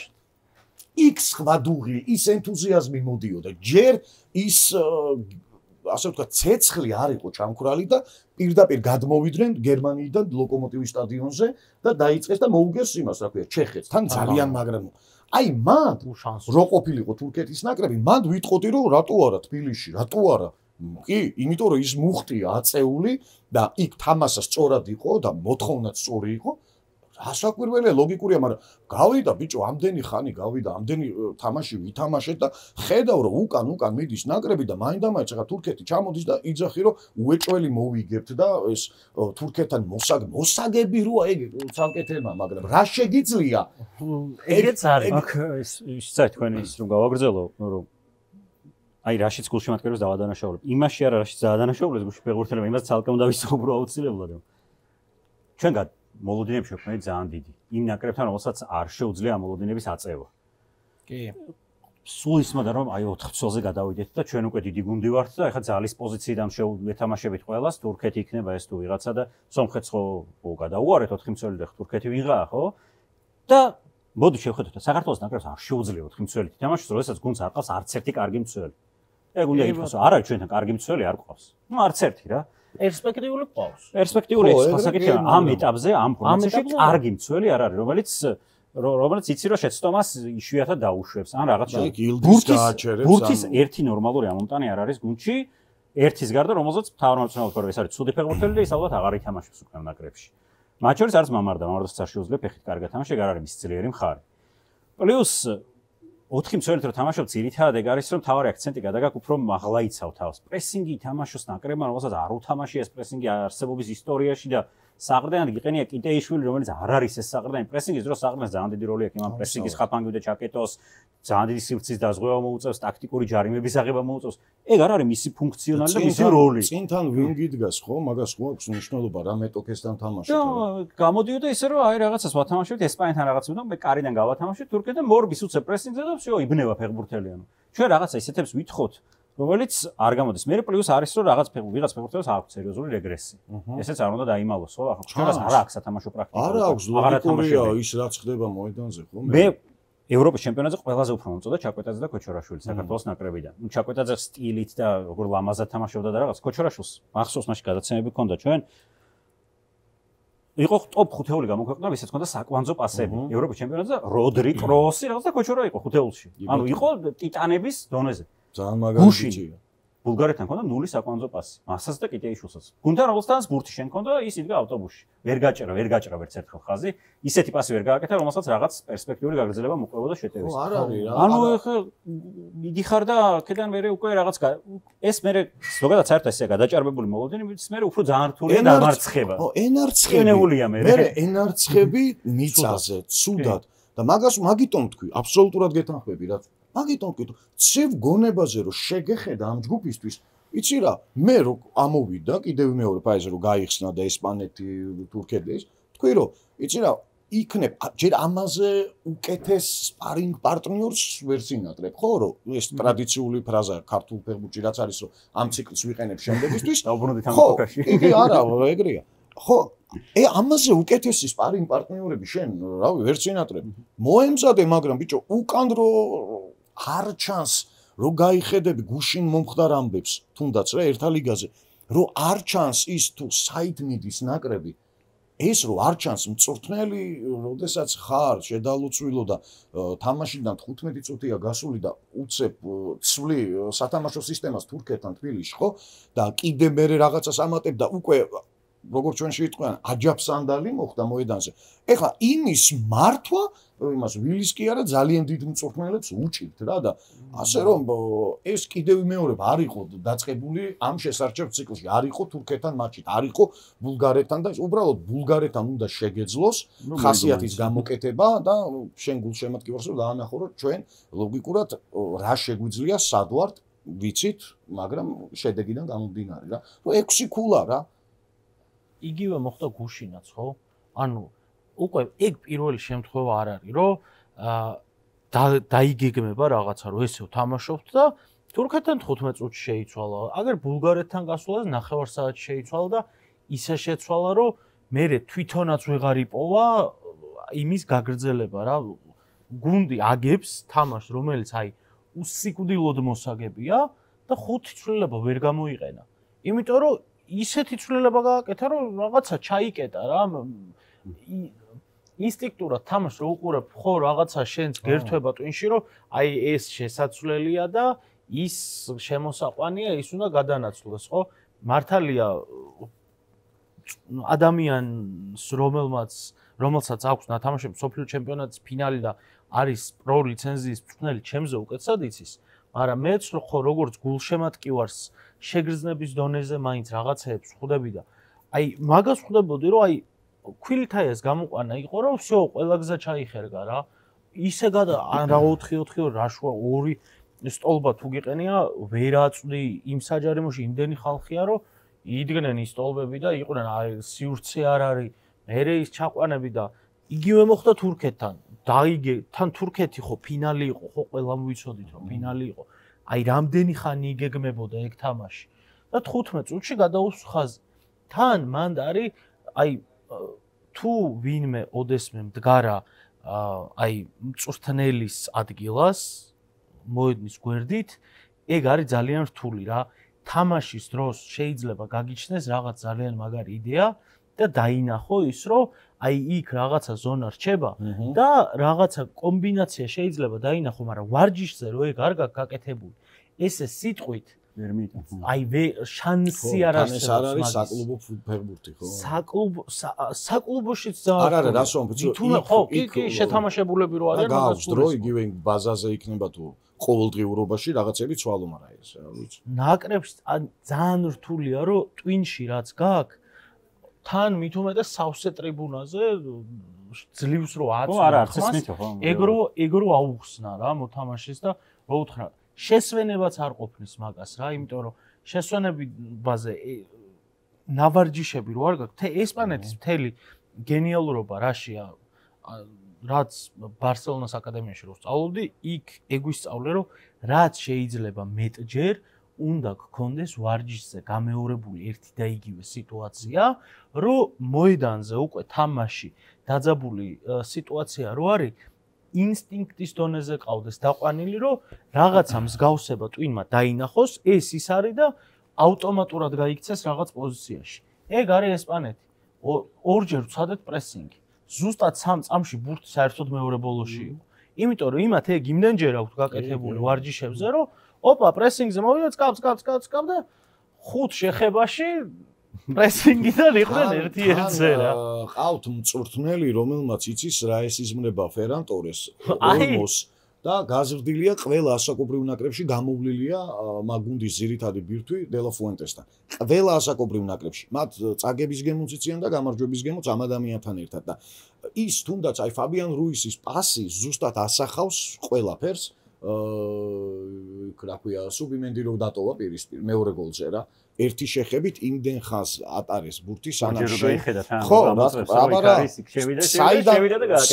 Speaker 2: იქ სხვა დუღი, ის ენთუზიაზმი მოდიოდა. ჯერ ის ასე ვთქვათ, ცეცხლი არ იყო ჩამქრალი და პირდაპირ გადმოვიდნენ გერმანიიდან ლოკომოტივის სტადიონზე და დაიწყეს და მოუგეს იმას, რა ქვია, ჩეხეთს. თან ძალიან მაგრამ აი მანდ რო ყოფილიყო თურქეთის ნაკრები, მანდ ვიტყოდი რომ რატო არა თბილისში, რატო არა? კი, იმიტომ რომ ის მუხტია აწეული და იქ თამასა სწორად იყო და მოთხოვნაც სწორი იყო. ასაკვირველია ლოგიკურია, მაგრამ გავიდა ბიჭო, ამდენი ხანი გავიდა, ამდენი თამაში ვითამაშეთ და ხედავ რომ უკან მიდის ნაკრები და მაინდა-მაინც ახლა თურქეთი ჩამოდის და იძახი რომ უეჭველი მოვიგებთ და ეს თურქეთთან მოსაგები როა ეგ ცალკე თემა, მაგრამ რა შეგიძლია?
Speaker 1: ეგეც არის.
Speaker 3: აქ ისე თქვენი ის რომ გავაგრძელო, რომ აი რაშიც გულში მატკერებს დავადანაშაულებ. იმაში არა რაშიც დავადანაშაულებ გულში ფეხბურთელები, იმას ცალკე უნდა ვისაუბრო აუცილებლად. ჩვენ მოლოდინებში ვქნით ძალიან დიდი. იმ ნაკრებთან, რომელსაც არ შეუძლია ამ მოლოდინების აწევა.
Speaker 1: კი.
Speaker 3: სულ ისმოდა რომ აი 4 ცოლზე გადავიდეთ და ჩვენ უკვე დიდი გუნდი ვართ და ეხლა ძალის პოზიციიდან შევეთამაშებით ყველას, თურქეთი იქნება ეს თუ ვიღაცა და სომხეთს ხო გადაუარეთ 4 მცველი და თურქეთი ვიღაა, ხო? და მოდი შევხედოთ და საქართველოს ნაკრებს არ შეუძლია 4 მცველით ითამაშოს, როდესაც გუნდს არ ყავს არც ერთი კარგი მცველი. ეგ უნდა ითქვას, რომ არა ჩვენთან კარგი მცველი არ ყავს. ნუ არც ერთი რა.
Speaker 1: პერსპექტიული ყავს.
Speaker 3: პერსპექტიული საკითხია ამ ეტაპზე, ამ ფორმატში კარგი მცველი არ არის, რომელიც იცი რომ შეცდომას იშვიათად დაუშვებს. ან რაღაც ბურთის ერთი ნორმალური ამომტანი არ არის გუნდში, ერთის გარდა, რომელზეც მთავარმომწონებელი ქორე ეს არის ცუდი ფეხბურთელი და ის ალბათ აღარ ითამაშებს უკვე ნაკრებში. მათ შორის არც მამარდასაც არ შეუძლია ფეხით კარგად თამაში, ეგ არ არის მის ძლიერი მხარე. პლუს 4 მცველით რო თამაშობ, ძირითადად ეგ არის რომ თავარი აქცენტი გადაგაქვს უფრო მაღლა იცავ თავს. პრესინგი ითამაშოს ნაკრებმა, რომელსაც არ უთამაშია ეს პრესინგი არსებობის ისტორიაში და საყრდენად გიყენია კიტეიშვილი, რომელიც არ არის ეს საყრდენი. პრესინგის დროს საყრდენს ძალიან დიდი როლი აქვს, ამ პრესინგის ხაფანგივდა ჩაკეტოს, ძალიან დიდი სივრცის დაზღვევა მოუწევს, ტაქტიკური ჯარიმების აღება მოუწევს. ეგ არ არის მისი ფუნქციონალი და მისი როლი.
Speaker 2: წინთან ვინ გიდგას ხო, მაგას ხო აქვს მნიშვნელობა რა მეტოქესთან თამაშობ.
Speaker 3: გამოდიოდა ისე რომ აი რაღაცას ვათამაშებთ ესპანეთთან რაღაცას და მე კარიდან გავათამაშეთ თურქეთთან მორბის უცებ პრესინგზე და всё იბნევა ფეხბურთელიანო. ჩვენ რაღაცა ისეთებს ვითხოვთ, რომელიც არ გამოდის. მე პლუს არის რომ ვიღაც ფეხბურთელს აქვს სერიოზული რეგრესი. ესეც არ უნდა დაიმალოს, ხო? ახლა ჩვენას არ აქვს სათამაშო პრაქტიკა.
Speaker 2: არა აქვს ლოგიკურია ის რაც ხდება მოედანზე, ხო?
Speaker 3: მე ევროპის ჩემპიონატზე ყველაზე უფრო მომწონდა ჩაკვეტაძე და ქოჩორაშვილი საქართველოს ნაკრებიდან. ნუ ჩაკვეტაძე სტილით და როგორ ლამაზად თამაშობდა და რაღაც ქოჩორაშვილს მახსოვს მაშინ გადაცემები ჰქონდა ჩვენ. იყო ტოპ 5-ეული გამოქვეყნდა, ვისაც ჰქონდა საკვანძო პასები. ევროპის ჩემპიონატზე როდრი, კროსი, რაღაც და ქოჩორა იყო 5-ეულში. ანუ იყო ტიტანების დონეზე.
Speaker 2: ძალიან მაგარი ბიჭია.
Speaker 3: ბულგარეთთან ჰქონდა 0 საკვანძო პასი. მასაც და კიტეიშვილსაც. გუნდთან რომელსაც ბურთი შენ ჰქონდა, ის იდგა ავტობუსში. ვერ გაჭერა ვერც ერთხელ ხაზი. ისეთი პასი ვერ გააკეთა, რომელსაც რაღაც პერსპექტიული გაგრძელება მოყვებოდა შეტევის.
Speaker 2: არ არის რა.
Speaker 3: ანუ ეხლა მიდიხარ და აქედან მერე უკვე რაღაც ეს მერე ზოგადად საერთოდ ესე გადაჭარბებული მოლოდინი, ის მერე უფრო ძალიან რთულია დამარცხება.
Speaker 2: ო, ენარცხებია მერე ენარცხები მიწაზე, ცუდად და მაგიტომ თქვი, აბსოლუტურად გეთანხმები რა. მაგიტომ ვკითხო, ცევ გონებაზე რომ შეგეხედა ამ ჯგუფისთვის, იცი რა, მე რო ამოვიდა კიდევ მეორე ფაზზე რომ გაიხსნა და ესპანეთი, თურქეთი, თქვი რომ, იცი რა, იქნებ ჯერ ამაზე უკეთეს სპარინგ პარტნიორს ვერ წინატრებ, ხო, რომ ეს ტრადიციული ფრაზაა ქართულ ფეხბურთში რაც არის, რომ ამ ციკლს ვიყენებ შემდეგისთვის.
Speaker 3: დაუბრუნდით ამ ეპოქაში.
Speaker 2: იგი არა, ეგრეა. ხო, ამაზე უკეთესი სპარინგ პარტნიორები შენ, რავი, ვერ წინატრებ. მოემზადე, მაგრამ ბიჭო, უკან რო არ ჩანს, რომ გაიხედები გუშინ მომხდარ ამბებს, თუნდაც რა ერთა ლიგაზე, რომ არ ჩანს ის თუ საით მიდის ნაკრები, ეს რო არ ჩანს მწვრთნელი, როდესაც ხარ შედალუცვილო და თამაშიდან 15 წუთია გასული და უცებ ცვლი სათამაშო სისტემას თურქეთთან თბილისში, ხო? და კიდე მე რაღაცას ამატებ და უკვე როგორც ჩვენ შეიტყვიან, აჯაფსანდალი მოხდა მოედანზე. ეხლა იმის მართვა, იმას ვილის კი არა, ძალიან დიდ მწვრთნელებს უჭირთ რა და ასე რომ ეს კიდევ მეორებ არ იყო დაწყებული ამ შესარჩევ ციკლში, არ იყო თურქეთთან მატჩით, არ იყო ბულგარეთთან და უბრალოდ ბულგარეთთან უნდა შეგეძლოს ხასიათის გამოკეთება და შენ გულშემატკივარს რომ დაანახო რომ ჩვენ ლოგიკურად რა შეგვიძლია სად ვართ, ვიცით, მაგრამ შედეგიდან გამომდინარე რა. რომ 6 ქულა რა
Speaker 1: იგივე მოხდა გუშინაც, ხო? ანუ უკვე ეგ პირველი შემთხვევა არ არის, რომ დაიგეგმება რაღაცა, რომ ესეო თამაშობთ და თურქეთთან 15 წუთში შეიცვალა. აგერ ბულგარეთთან გასვლას 9 საათში შეიცვალა და ისე შეცვალა, რომ მე თვითონაც ვეღარ იპოვა იმის გაგრძელება რა. გუნდი აგებს თამაშს, რომელიც აი უსიკვდილოდ მოსაგებია და 5 ცვლილება ვერ გამოიყენა. იმიტომ რომ ისეთი ცვლილება გააკეთა, რომ რაღაცა ჩაიკეტა რა. ინსტინქტურად თამაშს რო უყურებ, ხო, რაღაცა შენს გერთვება ტვინში, რომ აი ეს შესაძლებელია და ის შემოსაყვანია, ის უნდა გადანაცვლოს, ხო? მართალია ადამიანს, რომელსაც აქვს ნათამაშები სოფლიო ჩემპიონატის ფინალი და არის პრო ლიცენზიის მწვრთნელი, ჩემზე უკეთესად იცის, მაგრამ მეც ხო როგორც გულშემატკივარს შეგრძნების დონეზე მაინც რაღაცეებს ხვდები და აი მაგას ხვდებოდი, რომ აი ქვილითაიას გამოყვანა იყო, რომ всё, ყველა გზა ჩაიხერგა რა. ისე რა 4-4 რაშუა 2 სტოლბა თუ გიყენია, ვერ აწვდი იმ საჯარიმოში იმდენი ხალხია, რომ იდგნენ ის სტოლბები და იყვნენ აი სივრცე არ არის, მერე ის ჩაყვანები და იგივე მოხდა თურქეთთან. დაიგე, თან თურქეთი ხო ფინალი იყო, ხო ყველამ ვიცოდით რომ ფინალი იყო. აი რამდენი ხანი იგეგმებოდა ეგ თამაში და 15 წუთში გადაუსხაზ. თან მანდ არის აი თუ ვინმე ოდესმე მდგარა აი მწვრთნელის ადგილას მოედნის გვერდით, ეგ არის ძალიან რთული რა. თამაშის დროს შეიძლება გაგიჩნდეს რაღაც ძალიან მაგარი იდეა და დაინახო ის, რომ აი იქ რაღაცა ზონა რჩება და რაღაცა კომბინაცია შეიძლება დაინახო, მაგრამ ვარჯიშზე რო ეგ არ გაკეთებული, ესე სიტყვით
Speaker 3: ვერ მიიტანს.
Speaker 1: აი შანსი არ არსებობს.
Speaker 2: ეს არ არის საკლუბო ფეხბურთი, ხო?
Speaker 1: საკლუბოშიც ძალიან
Speaker 2: არა, რას ვამბობ,
Speaker 1: ხო, კი, შეთამაშებულები რო არიან,
Speaker 2: მაგას დრო იგივე ბაზაზე იქნება თუ ყოველდღიურობაში რაღაცები ცვალო, მაგრამ ეს რა ვიცი.
Speaker 1: ნაკრებს ძალიან რთულია, რომ ტვინში რაც გაქვს, თან მით უმეტეს სავსე ტრიბუნაზე ძლივს რო აწვდოს. ეგ რო აუხსნა რა მოთამაშეს და რო უთხრა შესვენებაც არ ყოფნის მაგას რა, იმიტომ რომ შესვენებაზე ნავარჯიშები რო არ გაქვს, ესპანეთის მთელი გენიალურობა რაშია, რაც ბარსელონას აკადემიაში რო სწავლობდი, იქ ეგ ვისწავლე, რომ რაც შეიძლება მეტჯერ უნდა გქონდეს ვარჯიშზე გამეორებული ერთი და იგივე სიტუაცია, რომ მოედანზე უკვე თამაში დაძაბული სიტუაცია რო არის, ინსტინქტის დონეზე ყავდეს დაყვანილი, რომ რაღაცა მსგავსება ტვინმა დაინახოს, ეს ის არის და ავტომატურად გაიქცეს რაღაც პოზიციაში. ეგ არის ესპანეთი. ორჯერ ვცადეთ პრესინგი. ზუსტად 3 წამში ბურთი საერთოდ მეორე ბოლოში იყო. იმიტომ რომ იმათ ეგ იმდენჯერ აქვს გაკეთებული ვარჯიშებზე, რომ ოპა პრესინგზე მოვიდა, წკავ და 5 შეხებაში პრესინგიდან იყვნენ 1-1-ზე რა.
Speaker 2: ყავთ მწვრთნელი, რომელმაც იცის რა ესიზმრება Ferran Torres, Olmos და გაზრდილია ყველა ასაკობრივ ნაკრებში გამოვლილია მაგუნდის ძირითადი ბირთვი De La Fuentesთან. ყველა ასაკობრივ ნაკრებში. მათ წაგების გემოც იციან და გამარჯვების გემოც ამ ადამიანთან ერთად და ის თუნდაც აი Fabian Ruiz's პასი ზუსტად ასახავს ყველაფერს. რა ქვია, სუბიმენდი რო დატოვა პირისპირ მეორე გოლზე რა. ერთი შეხებით იმდენ ხანს ატარეს ბურთი სანამ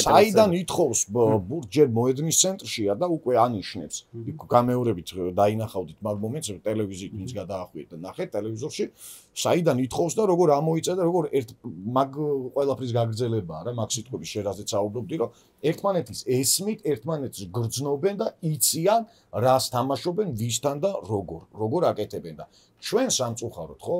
Speaker 2: საიდან ითხოვს ბურთი ჯერ მოედნის ცენტრშია და უკვე ანიშნებს იქ გამეორებით დაინახავდით მაგ მომენტს ტელევიზიით ვინც გადაახვიეთ და ნახეთ ტელევიზორში საიდან ითხოვს და როგორ ამოიწა და როგორ მაგ ყველაფრის გაგრძელებაა რა მაგ სიტყვების შერაზეც საუბრობდი რომ ერთმანეთის ესმით ერთმანეთს გრძნობენ და იციან რას თამაშობენ ვისთან და როგორ აკეთებენ და ჩვენ სამწუხაროდ ხო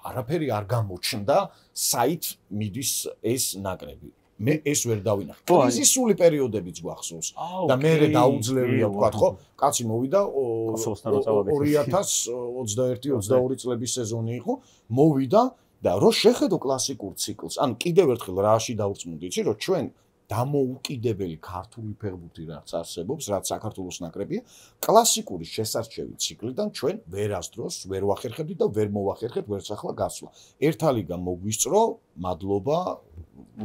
Speaker 2: არაფერი არ გამოჩნდა საით მიდის ეს ნაკრები მე ეს ვერ დავინახე კრიზისული პერიოდებიც გვახსოვს და მე დაუძლევია ვთქვა ხო კაცი მოვიდა 2021-22 წლების სეზონი იყო მოვიდა და რო შეხედო კლასიკურ ციკლს ან კიდევ ერთხელ რაში დავრწმუნდი იცი რომ ჩვენ დამოუკიდებელი ქართული ფეხბურთი რაც არსებობს, რაც საქართველოს ნაკრებია, კლასიკური შესარჩევი ციკლიდან ჩვენ ვერასდროს ვერ ვახერხებდით და ვერ მოვახერხებთ ვერც ახლა გასვლა. ერთა ლიგა მოგვისწრო, მადლობა,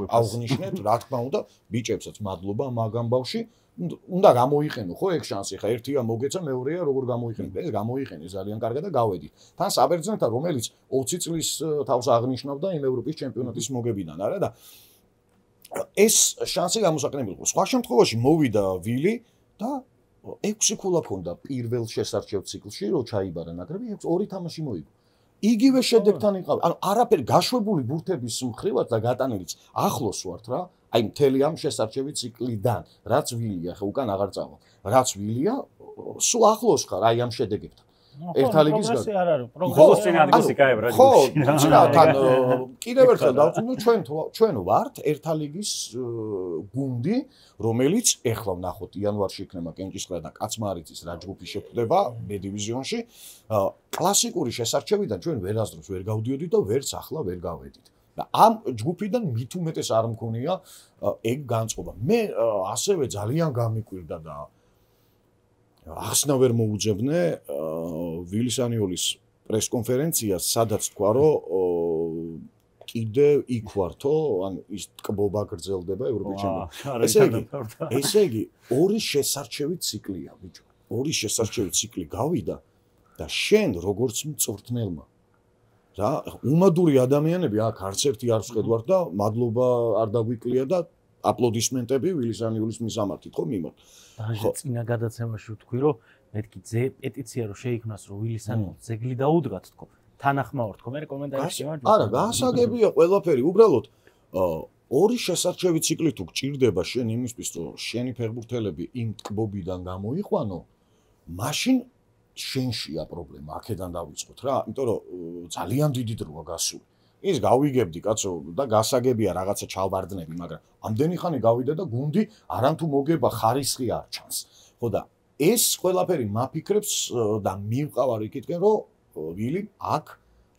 Speaker 2: აღნიშნეთ, რა თქმა უნდა, ბიჭებსაც მადლობა მაგ ამბავში. უნდა გამოიყენო ხო ეგ შანსი, ხა ერთია მოგეცა, მეორეა როგორ გამოიყენეთ. ეს გამოიყენე ძალიან კარგად და გავედით. თან საბერძნეთთან, რომელიც 20 წლის თავს აღნიშნავდა იმ ევროპის ჩემპიონატის მოგებიდან, არა და ეს შანსი გამოსაყენებელი იყო. სხვა შემთხვევაში მოვიდა ვილი და 6 ქულა ქონდა პირველ შესარჩევ ციკლში, რო ჩაიბარა ნაკრები, 2 თამაში მოიგო. იგივე შედეგთან იყავ. ანუ არაფერი გაშვებული ბურთების მხრივაც და გატანილიც ახლოს ვართ რა. აი მთელი ამ შესარჩევი ციკლიდან, რაც ვილია, ხო უკან აღარ წავალ. რაც ვილია, სულ ახლოს ხარ აი ამ შედეგებთან. ერთა ლიგის
Speaker 3: გასა არ არის პროგრესი წინ ადგილს იკავებ რა ჯგუფში
Speaker 2: რა თან კიდევ ერთხელ დავწუნო ჩვენ ვართ ერთა ლიგის გუნდი რომელიც ეხლა ვნახოთ იანვარში იქნება კენჭისყრა და კაცმარიცის რა ჯგუფი შეხვდება B დივიზიონში კლასიკური შესარჩევიდან ჩვენ ვერასდროს ვერ გავდიოდით და ვერც ახლა ვერ გავედით და ამ ჯგუფიდან მით უმეტეს არ მქონია ეგ განწყობა მე ასევე ძალიან გამიკვირდა და ახსნა ვერ მოუძებნე ვილისანიოლის პრესკონფერენციას, სადაც თქვა, რომ კიდე იქ ვართო, ან ის ტკბობა გრძელდება ევროპის ჩემპიონატში. ესე იგი, 2 შესარჩევი ციკლია, ბიჭო. 2 შესარჩევი ციკლი გავიდა და შენ როგორც მწვრთნელმა რა, უმადური ადამიანები აქ არც ერთი არ ვხედავთ და მადლობა არ დაგვიკლია და აპლოდისმენტები ვილისანიოლის მისამართით ხო მიმართ.
Speaker 1: და წინა გადაცემაში ვთქვი რომ მეთქი პეტიცია რომ შეიქმნას რომ ვილისანიოლის ძეგლი დაუდგათ თქო თანახმაურთ თქო მე რეკომენდაცია ვარ
Speaker 2: არა გასაგებია ყველაფერი უბრალოდ 2 შესარჩევი ციკლი თუ გჭირდება შენ იმისთვის რომ შენი ფეხბურთელები იმ ტკბობიდან გამოიყვანო მაშინ შენშია პრობლემა აქედან დავიწყოთ რა იმიტომ რომ ძალიან დიდი დროა გასული ის გავიგებდი კაცო და გასაგებია რაღაცა ჩავბარდნები მაგრამ ამდენი ხანი გავიდა და გუნდი არანთუ მოგება ხარისხი არ ჩანს ხო და ეს ყველაფერი მაფიქრებს და მივყავარ იქითკენ რომ ვილი აქ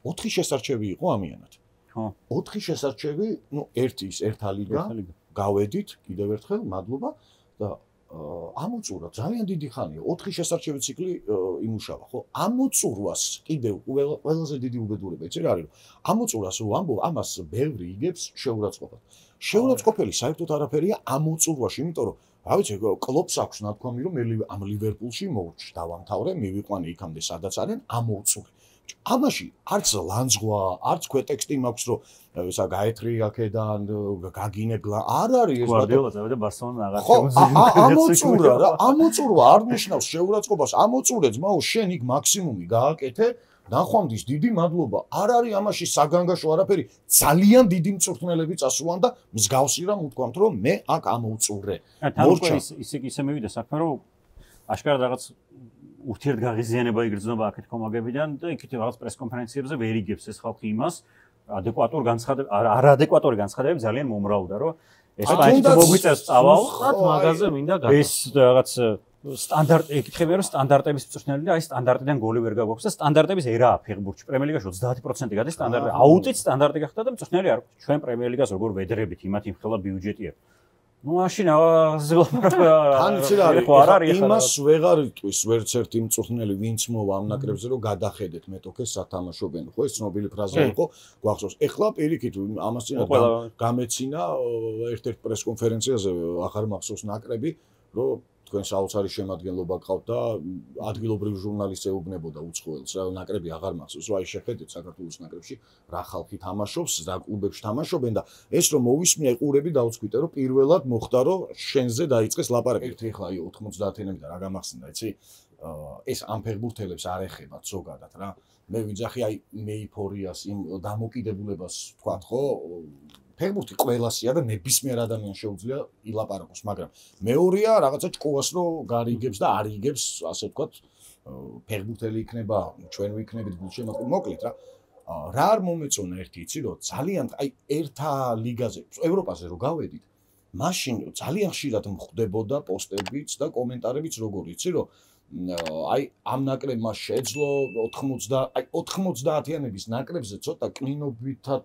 Speaker 2: 4 შესარჩევი იყო ამიანად ხო 4 შესარჩევი ნუ ერთი ის ერთა ლიგა გავედით კიდევ ერთხელ მადლობა და ამოწურა ძალიან დიდი ხანია 4 შესარჩევი ციკლი იმუშავა ხო ამოწურვას კიდევ ყველაზე დიდი უბედურება იცი რა არის ამოწურას რო ამბობ ამას ბევრი იგებს შეურაცხყოფელი საერთოდ არაფერია ამოწურვაში იმიტომ რომ რა ვიცი კლუბს აქვს ნათქვამი რომ მე ამ ლივერპულში მოვჭ დავამთავრე მივიყვანე იქამდე სადაც არიან ამოწურე ამაში არც ლანძღვა არც ქვეტექსტი მაქვს რომ ისა გაეთრი აქედან გაგინე არ არის ეს
Speaker 3: გვარდიოლა წავიდა ბარსელონა აღარ
Speaker 2: ამოწურვა არ ნიშნავს შეურაცხყოფას ამოწურე ძმაო შენ იქ მაქსიმუმი გააკეთე ნახვამდის დიდი მადლობა არ არის ამაში საგანგაშო არაფერი ძალიან დიდი მწვრთნელები წასულან და მსგავსი რამ ვთქვამთ რომ მე აქ ამოვწურე
Speaker 3: მორჩა ისე მივიდა საქმე რომ აშკარად რაღაც ურთიერთგაღიზიანება იგრძნობა აქეთ კომაგებიდან და იქით რაღაც პრესკონფერენციებზე ვერ იგებს ეს ხალხი იმას ადეკვატურ განცხადებებს არადეკვატური განცხადებები ძალიან მომრავლდა რომ ეს მაინც მოგვიწევს წავალ
Speaker 1: მაგაზე მინდა გაკეთო
Speaker 3: ეს რაღაც სტანდარტი ეკითხებია რომ სტანდარტების მწვრთნელი და აი სტანდარტიდან გოლი ვერ გაგვაქვს და სტანდარტების ერაა ფეხბურთში პრემიერ-ლიგაში 30% გადის სტანდარტი აუტიც სტანდარტი გახდა და მწვრთნელი არ გვაქვს ჩვენ პრემიერ-ლიგას როგორ ვედრებით იმათ იმხელა ბიუჯეტი აქვს ну машина
Speaker 2: იმას ვეღარ იტყვის ვერც ერთი მწვრთნელი ვინც მოვა ამ ნაკრებზე რომ გადახედეთ მეტოქეს სათამაშობენ ხო ეს ცნობილი ფრაზა იყო გვახსოვს ეხლა პირიქით ამას წინა გამეცინა ერთ-ერთ პრესკონფერენციაზე ახარ მახსოვს ნაკრები რომ თქვენ საოცარი შემადგენლობა გყავთ და ადგილობრივ ჟურნალისტს ეუბნებოდა უცხოელს, რა ნაკრები აღარ მახსოვს, რომ აი შეხედეთ საქართველოს ნაკრებში რა ხალხი თამაშობს, რა კლუბებში თამაშობენ და ეს რომ მოვისმინე ყურები დაუცქვიტე, რომ პირველად მოხდა, რომ შენზე დაიწყეს ლაპარაკი. ერთი ახლა აი 90-იანები და რა გამახსენდა, იცი? ეს ამ ფეხბურთელებს არ ეხებათ ზოგადად რა. მე ვიძახი აი მეიფორიას, იმ დამოკიდებულებას თქვათ, ხო? ფეხბურთი ყველასია და ნებისმიერ ადამიანს შეუძლია ილაპარაკოს, მაგრამ მეორეა რაღაცა ჭკუას რო გარიგებს და არიგებს, ასე ვთქვათ, ფეხბურთელი იქნება, ჩვენ ვიქნებით გულშემატკივარი, მოკლედ რა. რა არ მომეწონა ერთი იცი რომ ძალიან აი ერთა ლიგაზე, ევროპაზე რო გავედით, მაშინ ძალიან ხშირად მხდებოდა პოსტებიც და კომენტარებიც როგორ იცი რომ აი ამ ნაკრებმა შეძლო 90-იანების ნაკრებზე ცოტა კლინობითად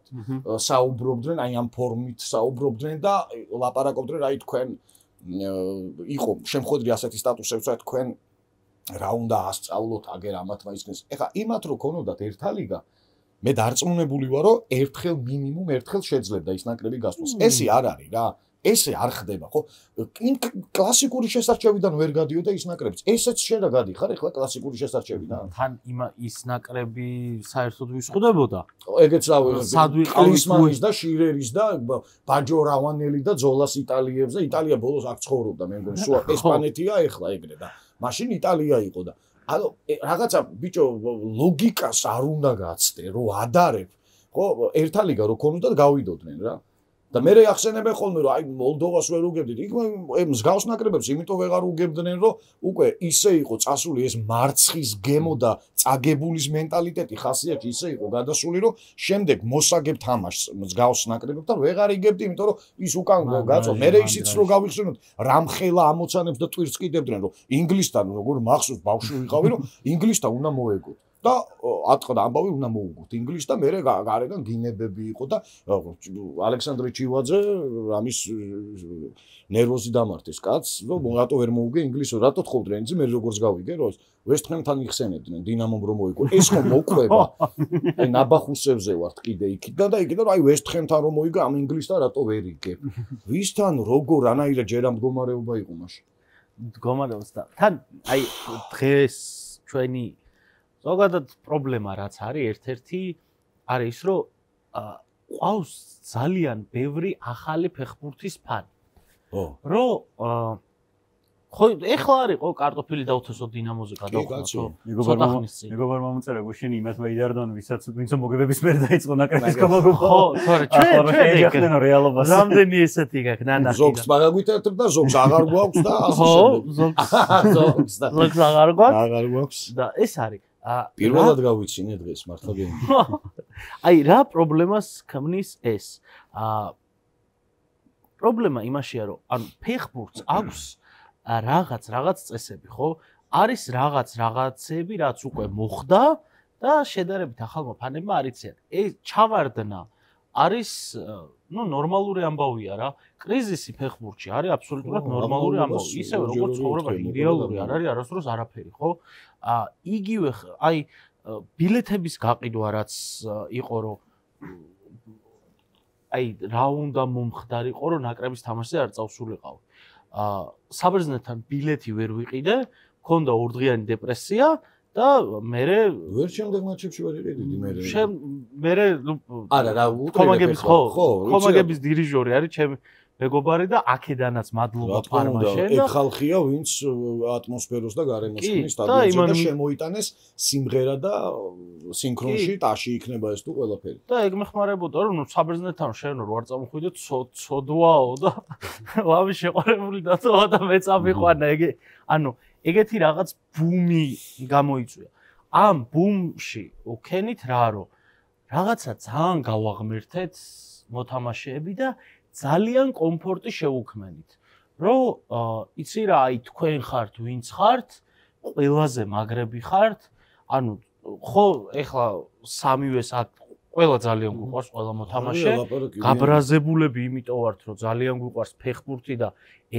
Speaker 2: საუბრობდნენ, აი ამ ფორმით საუბრობდნენ და ლაპარაკობდნენ, აი თქვენ იყო შემხვედრი ასეთი სტატუსებიც, აი თქვენ რა უნდა ასწავლოთ აგერ ამათმა ისქნეს. ეხლა იმათ რო ქონოდათ ერთა ლიგა, მე დარწმუნებული ვარ, რომ ერთხელ მინიმუმ ერთხელ შეძლებდა ის ნაკრები გასვლას. ესე არ არის რა. ესე არ ხდება, ხო? იმ კლასიკური შესარჩევიდან ვერ გადიოდა ის ნაკრებიც. ესეც შენ რა გადიხარ ეხლა კლასიკური შესარჩევიდან?
Speaker 1: თან ის ნაკრები საერთოდ ვისხდებოდა.
Speaker 2: ეგეც რავი, კლისმანის და შირერის და ბაჯო რავანელი და ძოლას იტალიებზე, იტალია ბოლოს აქ ცხოვრობდა, მე მგონი, სულ ესპანეთია ეხლა ეგრე და მაშინ იტალია იყო და ანუ რაღაცა ბიჭო ლოგიკას არ უნდა გაცდე, რომ ადარებ, ხო? ერთა ლიგა რო ქონოდათ გავიდოდნენ რა. და მე ახსენებენ ხოლმე რომ აი მოლდოვას ვერ უგებდით. იქ მსგავს ნაკრებებს იმიტომ ვეღარ უგებდნენ რომ უკვე ისე იყო წასული ეს მარცხის გემო და წაგებულის მენტალიტეტი ხასიათი ისე იყო გადასული რომ შემდეგ მოსაგებ თამაშს მსგავს ნაკრებებთან ვეღარ იგებდი იმიტომ რომ ის უკან გაწო. მე ისიც რო გავიხსენოთ რამხელა ამოცანებს და ტვირთს კიდებდნენ რომ ინგლისთან როგორ მახსოვს ბავშვი ვიყავი რომ ინგლისთან უნდა მოეგოთ. და ატყდა ამბავი უნდა მოუგოთ ინგლისს და მე გარეგან გინებები იყო და ალექსანდრე ჩივაძე ამის ნერვოზი დამართეს კაცს რომ რატო ვერ მოუგე ინგლისს რატო თხოვდნენ ძი მე როგორც გავიგე რომ ვესტჰემთან იხსენებდნენ დინამომ რომ მოიგო ეს ხომ მოყვება აი ნაბახუსებზე ვართ კიდე იქიდან და იქიდან აი ვესტჰემთან რომ მოიგო ამ ინგლისთან რატო ვერ იგებ ვისთან როგორ ანაირად ჯერ ამ მდგომარეობა იყო მაშინ
Speaker 1: მდგომარეობს და თან აი დღეს ჩვენი ზოგადად პრობლემა რაც არის ერთ-ერთი არის ის რომ ყავს ძალიან ბევრი ახალი ფეხბურთის ფანი. რომ ხო ეხლა არის ყო კარტოფილი დაუთესო დინამოზე გადავხსნო.
Speaker 3: მეგობარ მომწერა გუშინი იმათ მეიდარდონ ვისაც ვინც მოგებების მერ დაიწყო ნაკრების გამოგო.
Speaker 1: ხო, თორე ჩვენ
Speaker 3: ეგახდენო რეალობას.
Speaker 1: რამდენი ესეთი გაქვს ნანახი.
Speaker 2: ზოგს მაგაგვითერთებ და ზოგს აღარ გვაქვს და ასე
Speaker 1: ზოგს აღარ გვაქვს.
Speaker 2: აღარ გვაქვს.
Speaker 1: და ეს არის
Speaker 2: პირველად გავიცინე დღეს მართლა გემი.
Speaker 1: აი რა პრობლემას ქმნის ეს? პრობლემა იმაშია რომ ანუ ფეხბურთს აქვს რაღაც წესები, ხო? არის რაღაცები, რაც უკვე მოხდა და შედარებით ახალმა ფანებმა არ იციან. ეს ჩავარდნა არის ნორმალური ამბავია რა. კრიზისი ფეხბურთში არის აბსოლუტურად ნორმალური ამბავი. ისევე როგორც ცხოვრებაში იდეალური არ არის არასდროს არაფერი, ხო? იგივე აი ბილეთების გაყიდვა რაც იყო რომ აი რა უნდა მომხდარიყო რომ ნაკრების თამაშზე არ წავსულიყავ. საბერძნეთთან ბილეთი ვერ ვიყიდე, მქონდა ორდღიანი დეპრესია და მე
Speaker 2: ვერ შემდეგ მატჩებში ვერ იყიდი
Speaker 1: მე
Speaker 2: არა რა
Speaker 1: კომაგების კომაგების დირიჟორი არის ჩემი მეგობარი და აქედანაც მადლობა ფარმაშენ
Speaker 2: და ეგ ხალხია ვინც ატმოსფეროს და გარემოს ხნის სტადიონზე და შემოიტანეს სიმღერა და სინქრონში ტაში იქნება ეს თუ ყველაფერი
Speaker 1: და ეგ მეხმარებოდა რომ საბერძნეთთან შენ რო არ წამოხვიდე ცოდვაო და ვამი შეყარებული დაწოვა და მე წამიყვანა ეგ ანუ ეგეთი რაღაც ბუმი გამოიწვია ამ ბუმში უქენით რა რომ რაღაცა ძალიან გავაღმერთეთ მოთამაშეები და ძალიან კომფორტი შეუქმნით. რომ იცი რა, აი თქვენ ხართ, ვინც ხართ, ყველაზე მაგრები ხართ. ანუ ხო, ეხლა სამივეს აქ ყველა ძალიან გვიყვარს, ყველა მოთამაშე. გაბრაზებულები იმიტომ ვართ, რომ ძალიან გვიყვარს ფეხბურთი და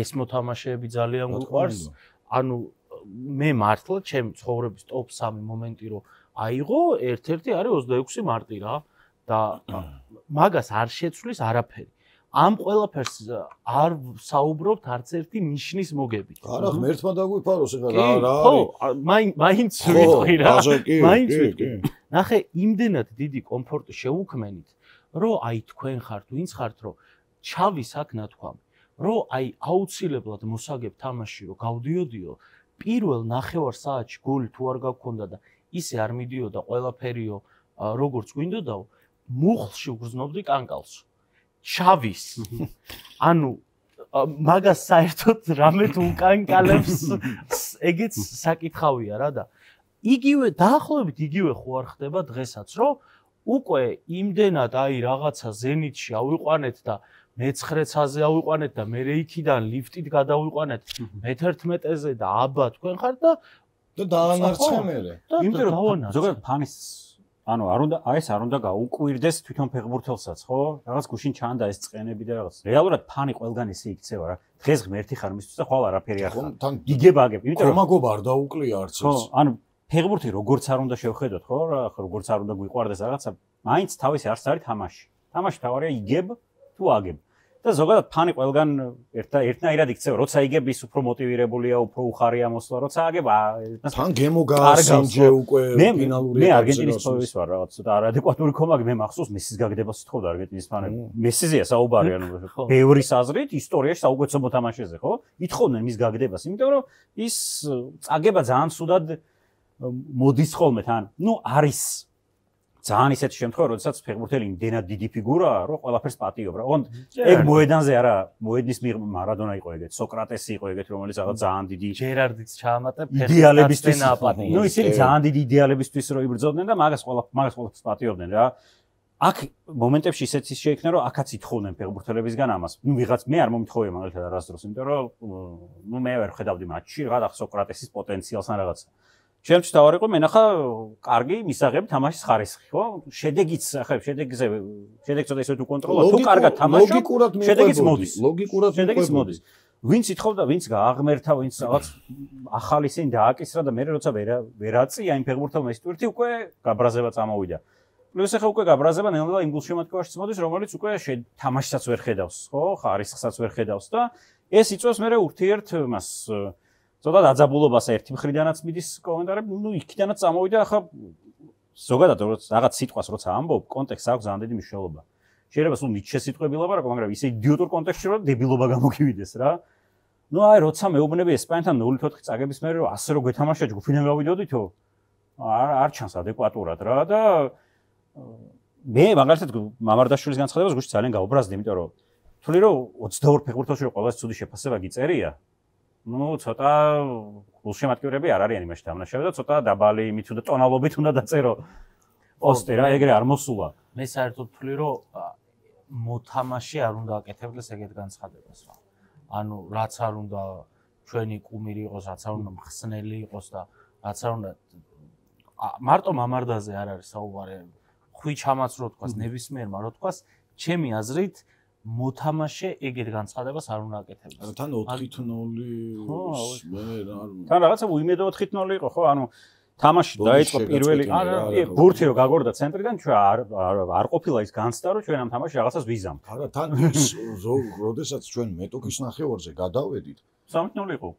Speaker 1: ეს მოთამაშეები ძალიან გვიყვარს. ანუ მე მართლა ჩემი ცხოვრების ტოპ 3 მომენტი რომ აიღო, ერთ-ერთი არის 26 მარტი რა და მაგას არ შეცვლის არაფერი. ამ ყველაფერს არ საუბრობთ არც ერთი ნიშნის მოგებით.
Speaker 2: არა, ღმერთმა დაგვიფაროს ეხლა რა არის.
Speaker 1: ხო, მაინც ვიტყვი რა. მაინც ვიტყვი. ნახე, იმდენად დიდი კომფორტი შეუქმენით, რომ აი თქვენ ხართ, ვინც ხართ, რომ ჩავის აქ ნათქვამი, რომ აი აუცილებლად მოსაგებ თამაში, რომ გავდიოდიო, პირველ ნახევარ საათში გოლი თუ არ გაგქონდა და ისე არ მიდიოდა ყველაფერიო, როგორც გვინდოდაო, მუხლში უგრძნობდი კანკალს. ჩავის. ანუ მაგას საერთოდ რამე თუ უკანკალებს, ეგეც საკითხავია რა და იგივე დაახლოებით იგივე ხო არ ხდება დღესაც, რომ უკვე იმდენად აი რაღაცა ზენიტში ავიყვანეთ და მე-19-ზე ავიყვანეთ და მე იქიდან ლიფტით გადავიყვანეთ მე-11-ზე და აბა თქვენ ხართ და
Speaker 2: დაანარცხე მერე.
Speaker 3: იმიტომ რომ ზოგადად ფანის ანუ არ უნდა გაუკვირდეს თვითონ ფეხბურთელსაც, ხო? რაღაც გუშინ ჩანდა ეს წყენები და რაღაც. რეალურად ფანი ყველგან ისე იქცევა რა. დღეს ღმერთი ხარ მისთვის და ხვალ არაფერი არ ხარ. იგებაგებ, იმიტომ რომ
Speaker 2: ხომაგობა არ დაუკლია არც ეს.
Speaker 3: ხო, ანუ ფეხბურთი როგორც არ უნდა შევხედოთ, ხო? რა, როგორც არ უნდა გვიყვარდეს რაღაცა, მაინც თავისი არც არის თამაში. თამაში თავარია იგებ თუ აგებ. და ზოგადად ფანი ყველგან ერთნაირად იქცევა, როცა იგებ ის უფრო მოტივირებულია, უფრო უხარია მოსვლა, როცა აგებ
Speaker 2: თან გემო გაასინჯე უკვე ფინალური
Speaker 3: მე არგენტინის ფანის ვარ რაღაც ცოტა არადეკვატური ხომაგი მე მახსოვს მესის გაგდებას თხოვდა არგენტინის ფანები. მესიზეა საუბარი ანუ ბევრი საზრით ისტორიაში საუკეთესო მოთამაშეზე, ხო? ითხოვდნენ მის გაგდებას, იმიტომ რომ ის წაგება ძალიან სუდად მოდის ხოლმე თან. ნუ არის ძალიან ისეთი შემთხვევა, როდესაც ფეხბურთელი იმდენად დიდი ფიგურაა, რომ ყველაფერს პატიობ რა. ოღონდ ეგ მოედანზე არა, მოედნის მარადონა იყო ეგეთ, სოკრატესი იყო ეგეთ, რომელიც რაღაც ძალიან დიდი
Speaker 1: ჯერარდიც ჩაამატა
Speaker 3: ფეხბურთელების აპატია. ნუ ისინი ძალიან დიდი იდეალებისთვის რო იბრძოდნენ და მაგას ყველაფერს პატიობდნენ რა. აქ მომენტებში ისეც შეიქნა, რომ აქაც ითხოვდნენ ფეხბურთელებისგან ამას. ნუ ვიღაც მე არ მომითხოვია მაგალითად არასდროს, იმიტომ რომ ნუ მე ვერ ხედავდი მატჩში რაღაც სოკრატესის პოტენციალს ან რაღაცა. ჩემთვის თავი იყო მენახა კარგი მისაღები თამაშის ხარისხი, ხო? შედეგიც ახლა შედეგი ცოტა ისე თუ კონტროლო, თუ კარგად თამაშობ, შედეგიც მოდის.
Speaker 2: ლოგიკურად
Speaker 3: მოდის. ვინც ითხოვდა, ვინც გააღმერთა, ვინც რაღაც ახალი სინ დააკისრა და მე როცა ვერაწია იმ ფეხბურთელმა ის ტვირთი უკვე გაბრაზება წამოვიდა. პლუს ახლა უკვე გაბრაზება ნელ-ნელა იმ გულშემატკივარშიც მოდის, რომელიც უკვე თამაშსაც ვერ ხედავს, ხო? ხარისხსაც ვერ ხედავს და ეს იწვევს მე ურთიერთ მას ზოგადად აძაბულობას ერთი მხრიდანაც მიდის კომენტარები, ნუ იქიდანაც წამოვიდა, ახლა ზოგადად რაღაც სიტყვას როცა ამბობ, კონტექსტს აქვს ძალიან დიდი მნიშვნელობა. შეიძლება სულ ნიჩე სიტყვები ლაპარაკო, მაგრამ ისე იდიოტურ კონტექსტში რომ დებილობა გამოგივიდეს რა. ნუ აი როცა მეუბნები ესპანეთთან 0-4 წაგების მერე რომ ასე რო გვეთამაშა ჯგუფიდან გავიდოდითო, არ ჩანს ადეკვატურად რა და მე მაგალითად მამარდაშვილის განცხადებას გუშინ ძალიან გაუბრაზდი, იმიტომ რომ თვლი რომ 22 ფეხბურთელში რომ ყველაზე ცუდი შეფასება გიწერია ну, ცოტა გულშემატკივრები არ არიან იმაში დამნაშავე და ცოტა დაბალი იმით უნდა ტონალობით უნდა დაწერო პოსტი რა, ეგრე არ მოსულა.
Speaker 1: მე საერთოდ ვთვლი, რომ მოთამაშე არ უნდა აკეთებდეს ეგეთ განცხადებას რა. ანუ რაც არ უნდა ჩვენი კუმირი იყოს, რაც არ უნდა მხსნელი იყოს და რაც არ უნდა მარტო მამარდაზე არ არის საუბარი. ხვიჩამაც რო თქვას, ნებისმიერმა რო თქვას, ჩემი აზრით მოთამაშე ეგეთ განცხადებას არ უნდა აკეთებდეს.
Speaker 2: თან 4-0 მე რა
Speaker 3: თან რაღაცა უიმედო 4-0 იყო ხო? ანუ თამაში დაიწყო პირველი ბურთი რო გაგორდა ცენტრიდან ჩვენ არ ყოფილა ის განცდა რომ ჩვენ ამ თამაშში რაღაცას ვიზამთ.
Speaker 2: არა თან ის როდესაც ჩვენ მეტოქის ნახევარზე გადავედით
Speaker 3: 3-0 იყო.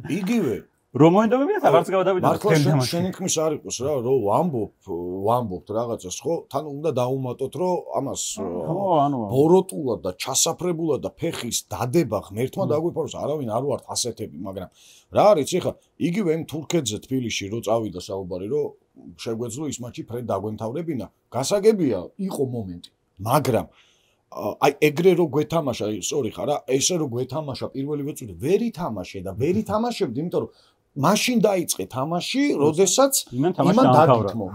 Speaker 2: იგივე
Speaker 3: რომ მოინდომებიათ აღარც გავდავიდეთ
Speaker 2: თემ თამაში. შენიქმის არ იყოს რა, რომ ვამბობთ რაღაცას ხო? თან უნდა დაუმატოთ რომ ამას ბოროტულად და ჩასაფრებულად და ფეხის დადება ღმერთმა დაგვიფაროს, არავინ არ ვართ ასეთები, მაგრამ რა არის ეხლა იგივე იმ თურქეთზე თბილისში რო წავიდა საუბარი რომ შეგვეძლო ის მატჩი ფრედ დაგვემთავრებინა. გასაგებია იყო მომენტი, მაგრამ აი ეგრე რო გვეთამაშა, სორი ხარა, ესე რო გვეთამაშა პირველი ვეწუდე, ვერ ითამაშე და ვერ ითამაშებდი, იმიტომ რომ მაშინ დაიწყე თამაში, როდესაც იმან დაგითმო.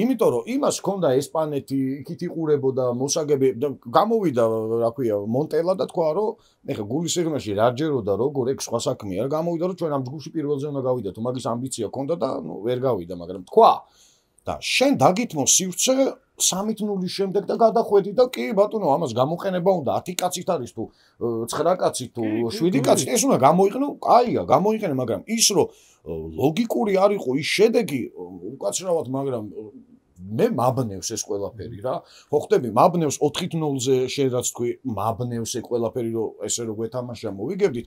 Speaker 2: იმიტომ რომ იმას ჰქონდა ესპანეთი, იქით იყურებოდა მოსაგები და გამოვიდა, რა ქვია, მონტელა და თქვა რომ ეხა გულის სიღრმეში რა ჯეროდა როგორ ეგ სხვა საქმეა, რა გამოვიდა რომ ჩვენ ამ ჯგუფში პირველზე უნდა გავიდეთ, მაგის ამბიცია ჰქონდა და ნუ ვერ გავიდა, მაგრამ თქვა და შენ დაგითმო სივრცე 3-0-ის შემდეგ და გადახვედი და კი ბატონო ამას გამოყენება უნდა 10 კაცით არის თუ 9 კაცით თუ 7 კაცით ეს უნდა გამოიყენო, კაია, გამოიყენე, მაგრამ ის რომ ლოგიკური არ იყო ის შედეგი უკაცრავად, მაგრამ მე მაბნევს ეს ყველაფერი რა. ხო ხტები, მაბნევს 4-0-ზე შენ რაც თქვი, მაბნევს ეს ყველაფერი რომ ესე რო გვეთამაშა მოვიგებდით.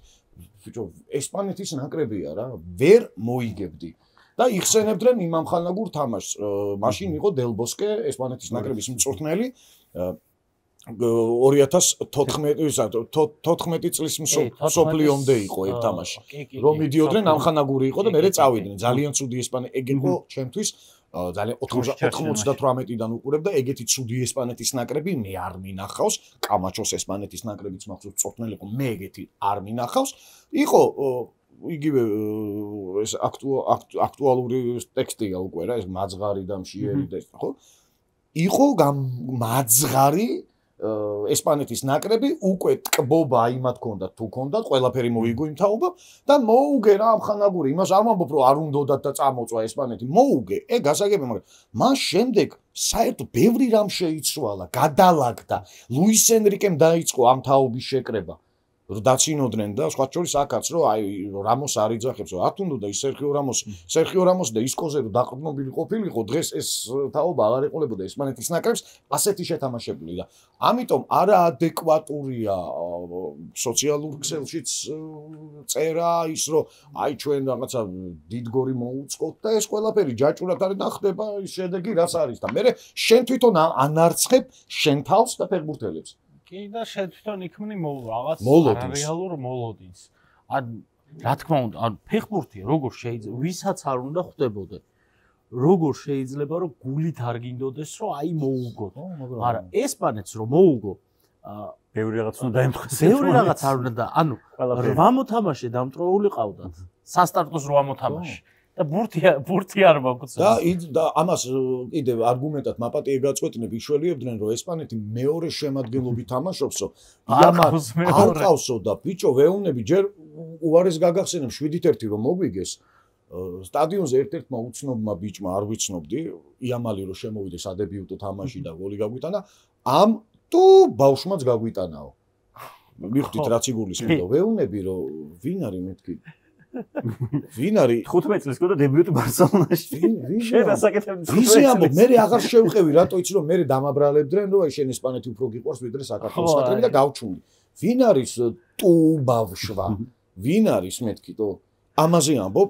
Speaker 2: ბიჭო, ესპანეთის ნაკრებია რა, ვერ მოიგებდი. და იხსენებდნენ იმამ ხანაგურ თამაშს. მაშინ იყო დელ ბოსკე, ესპანეთის ნაკრების მწვრთნელი 2014 წლის მსოფლიომდე იყო ერთ თამაში. რომ მიდიოდნენ ამხანაგური იყო და მერე წავიდნენ. ძალიან ცუდი ესპანეთი ეგ იყო ჩემთვის ძალიან 98-დან უყურებ და ეგეთი ცუდი ესპანეთის ნაკრები მე არ მინახავს. კამაჩოს ესპანეთის ნაკრებიც მახსოვს წვრთნელი იყო, მე ეგეთი არ მინახავს. იყო იგივე ეს აქტუალური ტექსტია უკვე რა, ეს მაძღარი და მშიერი და ეს ხო? იყო მაძღარი ესპანეთის ნაკრები უკვე ტკბობა იმათ ქონდათ თუ ქონდათ ყველაფერი მოიგო იმ თაობა და მოუგე რა ამხანაგური იმას არ მომბობ რომ არ უნდათ და წამოწვა ესპანეთი მოუგე ეგ გასაგებია მაგრამ მას შემდეგ საერთოდ ბევრი რამ შეიცვალა გადალაგდა ლუის ენრიკემ დაიწყო ამ თაობის შეკრება რომ დაცინოდნენ და სხვა შორის აქაც რომ აი რამოს არ იძახებს რომ ათუნდო და ის სერხიო რამოსი და ისკოზე რომ დაყრდნობილი ყოფილიყო დღეს ეს თაობა აღარ ეყოლებოდა ესპანეთის ნაკრებს ასეთი შეთამაშებული და ამიტომ არაადეკვატურია სოციალურ ქსელშიც წერა ის რომ აი ჩვენ რაღაცა დიდგორი მოუწყოთ და ეს ყველაფერი ჯაჭურად არის და ხდება ის შედეგი რაც არის და მე შენ თვითონ ანარცხებ შენ თავს და ფეხბურთელებს
Speaker 1: კი და შენ თვითონ იქმნი რაღაც რეალურ მოლოდინს. ან რა თქმა უნდა, ან ფეხბურთია, როგორ შეიძლება, ვისაც არ უნდა ხვდებოდე. როგორ შეიძლება რომ გულით არ გინდოდეს, რომ აი მოუგოთ. მაგრამ ესპანეთს რომ მოუგო,
Speaker 3: ბევრი რაღაც უნდა დაემთხეს.
Speaker 1: ბევრი რაღაც არ უნდა და ანუ 8 მოთამაშე დამტროული ყავდათ. სასტარტოს 8 მოთამაშე. და ბურთი არ მოგწევს.
Speaker 2: და ამას კიდევ არგუმენტად მაპატიე გაწყვეტნებ იშველიებდნენ რომ ესპანეთი მეორე შემადგენლობით თამაშობსო არ ყავსო და ბიჭო ვეუნები ჯერ უარეს გაგახსენებ 7-1 რომ მოგვიგეს სტადიონზე ერთ-ერთმა უცნობმა ბიჭმა არ ვიცნობდი იამალი რომ შემოვიდეს ადებიუტო თამაში და გოლი გაგვიტანა ამ თუ ბავშვმაც გაგვიტანაო მივხვდით რაც იგულისხმება ვეუნები რომ ვინ არის მეთქი ვინ არის
Speaker 3: 15 წლის გქონდა დებიუტი ბარსელონაში შენ ასაკეთებ
Speaker 2: ვიზი ამბობ მე აღარ შევყევი რატო იცი რომ მე დამაბრალებდნენ რომ აი შენ ესპანეთი უფრო გიყვარს ვიდრე საქართველოს ნაკრები და გავჩუნდი ვინ არის ტუ ბავშვა ვინ არის მეთქი თო ამაზე ამბობ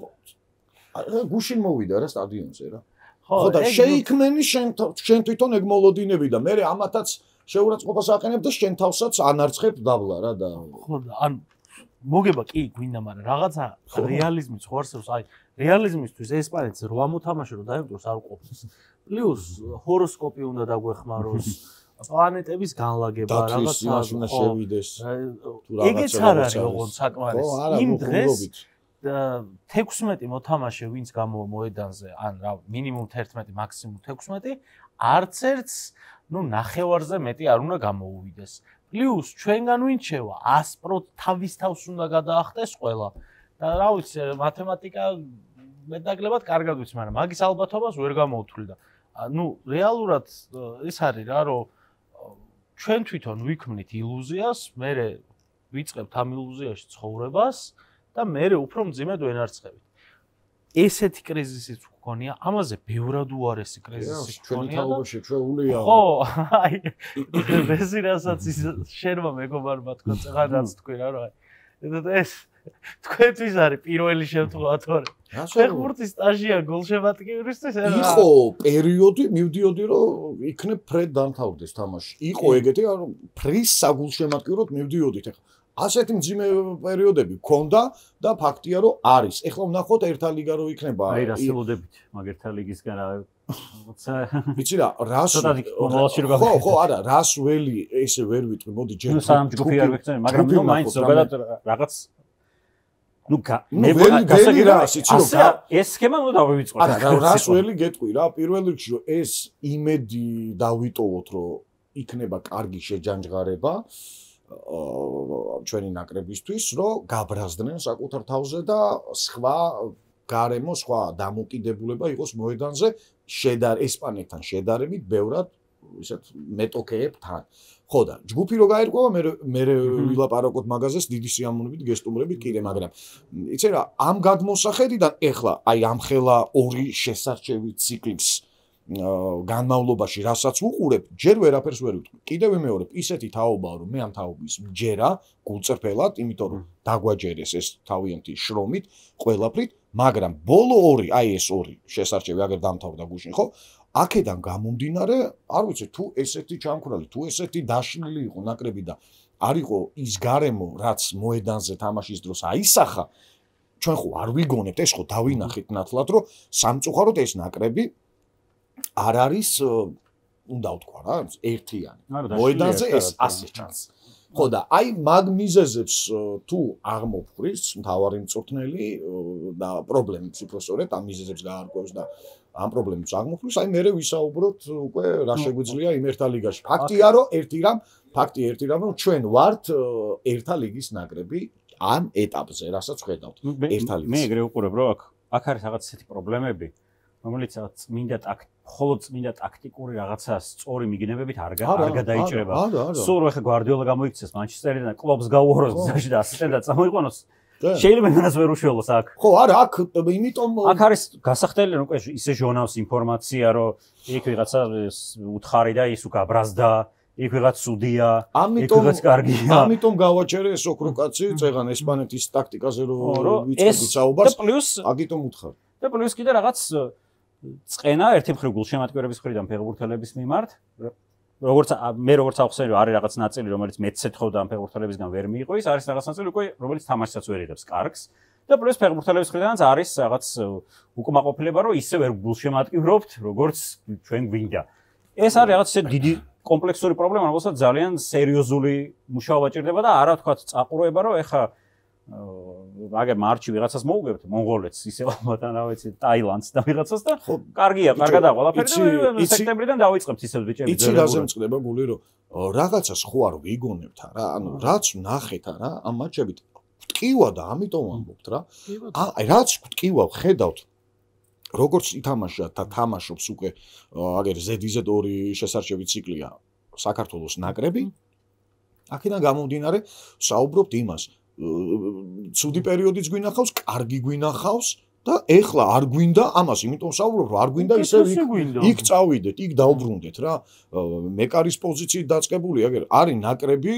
Speaker 2: გუშინ მოვიდა რა სტადიონზე რა ხო და შეიქმნენი შენ თვითონ ეგ მოლოდინები და მე ამათაც შეურაცხყოფას აყენებ და შენ თავსაც ანარცხებ დაბლა რა და
Speaker 1: ხო ან მოგება კი გვინდა მაგრამ რაღაცა რეალიზმიც ხო არსებობს აი რეალიზმისთვის ესპანეთს 8 მოთამაშე რომ დაემტვროს არ ყოფს პლუს ჰოროსკოპი უნდა დაგვეხმაროს პლანეტების განლაგება რაღაცა
Speaker 2: უნდა შევიდეს
Speaker 1: ეგეც არ არის ოღონდ საკმარისი იმ დღეს 16 მოთამაშე ვინც გამომოედანზე ან რა მინიმუმ 11 მაქსიმუმ 16 არც ერთს ნუ ნახევარზე მეტი არ უნდა გამოუვიდეს პლუს ჩვენგან ვინ შევა 100% თავის თავს უნდა გადაახტეს ყველა და რა ვიცი მათემატიკა მეტნაკლებად კარგად ვიცი მაგრამ მაგის ალბათობას ვერ გამოვთვლი და ნუ რეალურად ის არის რა რომ ჩვენ თვითონ ვიქმნით ილუზიას მე ვიწყებთ ამ ილუზიაში ცხოვრებას და მე უფრო მძიმედ ვენარცხებით ესეთი კრიზისიც გქონია, ამაზე ბევრად უარესი კრიზისი
Speaker 2: გქონია და შეჩვეულია.
Speaker 1: ხო, აი ეს რასაც შენმა მეგობარმა თქვა, წაღადაც თქვი რა, ეს თქვენთვის არის პირველი შემთხვევა თორე. ფეხბურთის სტაჟია გოლშემატკივრისთვის რა.
Speaker 2: იყო პერიოდი, მივდიოდი რომ იქნებ ფრედ დამთავრდეს თამაში. იყო ეგეთი, რომ ფრის საგულშემატკივროდ მივდიოდით ახლა. ასეთი მძიმე პერიოდები გქონდა და ფაქტია რომ არის. ეხლა ვნახოთ ერთა ლიგა რო იქნება.
Speaker 3: აი რა სულოდებით, მაგ ერთა ლიგისგან რა როცა
Speaker 2: ვიცი რა, რას ხო, არა, რას ველი ესე ვერ ვიტყვი, მოდი ჯერ
Speaker 3: სამ ჯგუფი არ ვექცენ, მაგრამ ნუ მაინც ზოგადად რაღაც ნუ
Speaker 2: მე გასაგები რა, იცი რომ
Speaker 3: ეს სქემა უნდა დავივიწყოთ.
Speaker 2: არა, რას ველი გეტყვი რა, პირველ რიგში რომ ეს იმედი დავიტოვოთ, რომ იქნება კარგი შეჯანჯღარება ჩვენი ნაკრებისთვის, რომ გაბრაზდნენ საკუთარ თავზე და სხვა გარემო, სხვა დამოკიდებულება იყოს მოედანზე ესპანეთთან შედარებით ბევრად ისეთ მეტოქეებთან. ხო და ჯგუფი რო გაერკვევა, მე ვილაპარაკოთ მაგაზეს დიდი სიამოვნებით, გესტუმრებით კიდე, მაგრამ იცი რა, ამ გადმოსახედიდან ეხლა აი ამ ხელა ორი შესარჩევი ციკლს განმავლობაში რასაც უყურებ, ჯერ ვერაფერს ვერ ვიტყვი. კიდევ ვიმეორებ, ისეთი თაობაა, რომ მე ამ თაობის მჯერა გულწრფელად, იმიტომ რომ დაგვაჯერეს ეს თავიანთი შრომით, ყველაფრით, მაგრამ ბოლო ორი, აი ეს ორი შესარჩევი აგერ დამთავრდა გუშინ, ხო? აქედან გამომდინარე, არ ვიცი, თუ ესეთი ჩამქრალი, თუ ესეთი დაშლილი იყო ნაკრები და არ იყო ის გარემო, რაც მოედანზე თამაშის დროს აისახა, ჩვენ ხო არ ვიგონებთ, ეს ხო დავინახეთ ნათლად, რომ სამწუხაროდ ეს ნაკრები არ არის, უნდა ვთქვა რა, ერთიანი. მოედანზე ეს ასე ჩანს. ხო და აი მაგ მიზეზებს თუ აღმოფხრის მთავარი მწვრთნელი და პრობლემებს უბრალოდ ამ მიზეზებს გაარკვევს და ამ პრობლემებს აღმოფხრის, აი მე ვისაუბროთ უკვე რა შეგვიძლია იმ ერთა ლიგაში. ფაქტია რომ ერთი რამ რომ ჩვენ ვართ ერთა ლიგის ნაკრები ამ ეტაპზე, რასაც ხედავთ ერთა ლიგაში.
Speaker 3: მე ეგრე უყურებ რომ აქ არის რაღაც ესეთი პრობლემები, რომელიც მხოლოდ წმინდა ტაქტიკური რაღაცა სწორი მიგნებებით არ გადაიჭრება. სულ ახლა გვარდიოლა გამოიქცეს მანჩესტერიდან კლუბს გაუოროს გზაში და ასისტენტად წამოიყვანოს. შეიძლება იმას ვერ უშველოს აქ.
Speaker 2: ხო, არა, აქ იმიტომ
Speaker 3: აქ არის გასახდელი რომ უკვე ისე ჟურნალს ინფორმაცია რომ იქ ვიღაცა უთხარი და ის უკ აბრაზდა, იქ ვიღაც სუდია, იქ ვიღაც კარგია.
Speaker 2: ამიტომ გავაჩერე ეს ოქროკაცი, წეგან ესპანეთის ტაქტიკაზე რომ ვიწყებთ საუბარს.
Speaker 3: და პლუს
Speaker 2: აგიტომ უთხარ.
Speaker 3: და პლუს კიდე რაღაც წენა ერთი მხრივ გულშემატკივრების მხრიდან ფეხბურთელების მიმართ, როგორც ავხსენე რომ არის რაღაც ნაწილი რომელიც მეც ეთხოვდა ამ ფეხბურთელებისგან ვერ მიიღო ის არის რაღაც ნაწილი უკვე რომელიც თამაშსაც ვერ იღებს კარგს და პლუს ფეხბურთელების მხრიდანაც არის რაღაც უკმაყოფილება რომ ისე ვერ გულშემატკივრობთ როგორც ჩვენ გვინდა. ეს არის რაღაც ისე დიდი კომპლექსური პრობლემა რომელსაც ძალიან სერიოზული მუშაობა ჭირდება და არა თქვა წაყურება რომ ეხა აგერ მარჩი ვიღაცას მოუგებთ მონღოლეთს ისე ალბათ რა ვიცი ტაილანდს და ვიღაცას და კარგია კარგად აყოლაფერი და სექტემბრიდან დავიწყებთ ისე ბიჭები
Speaker 2: იცი რაზე მწყდება გული რომ რაღაცას ხო არ ვიგონებთ რა ანუ რაც ნახეთ რა ამ მატჩებით ტკივა და ამიტომ ამბობთ რა აი რაც ტკივა ხედავთ როგორც ითამაშა და თამაშობს უკვე აგერ Z2 შესარჩევი ციკლია საქართველოს ნაკრები აქედან გამომდინარე საუბრობთ იმას ცუდი პერიოდიც გვინახავს, კარგი გვინახავს და ეხლა არ გვინდა ამას, იმიტომ საუბრობ რომ არ გვინდა ისე იქ წავიდეთ, იქ დავბრუნდეთ რა. მეკარის პოზიციით დაწყებული, აგერ არის ნაკრები,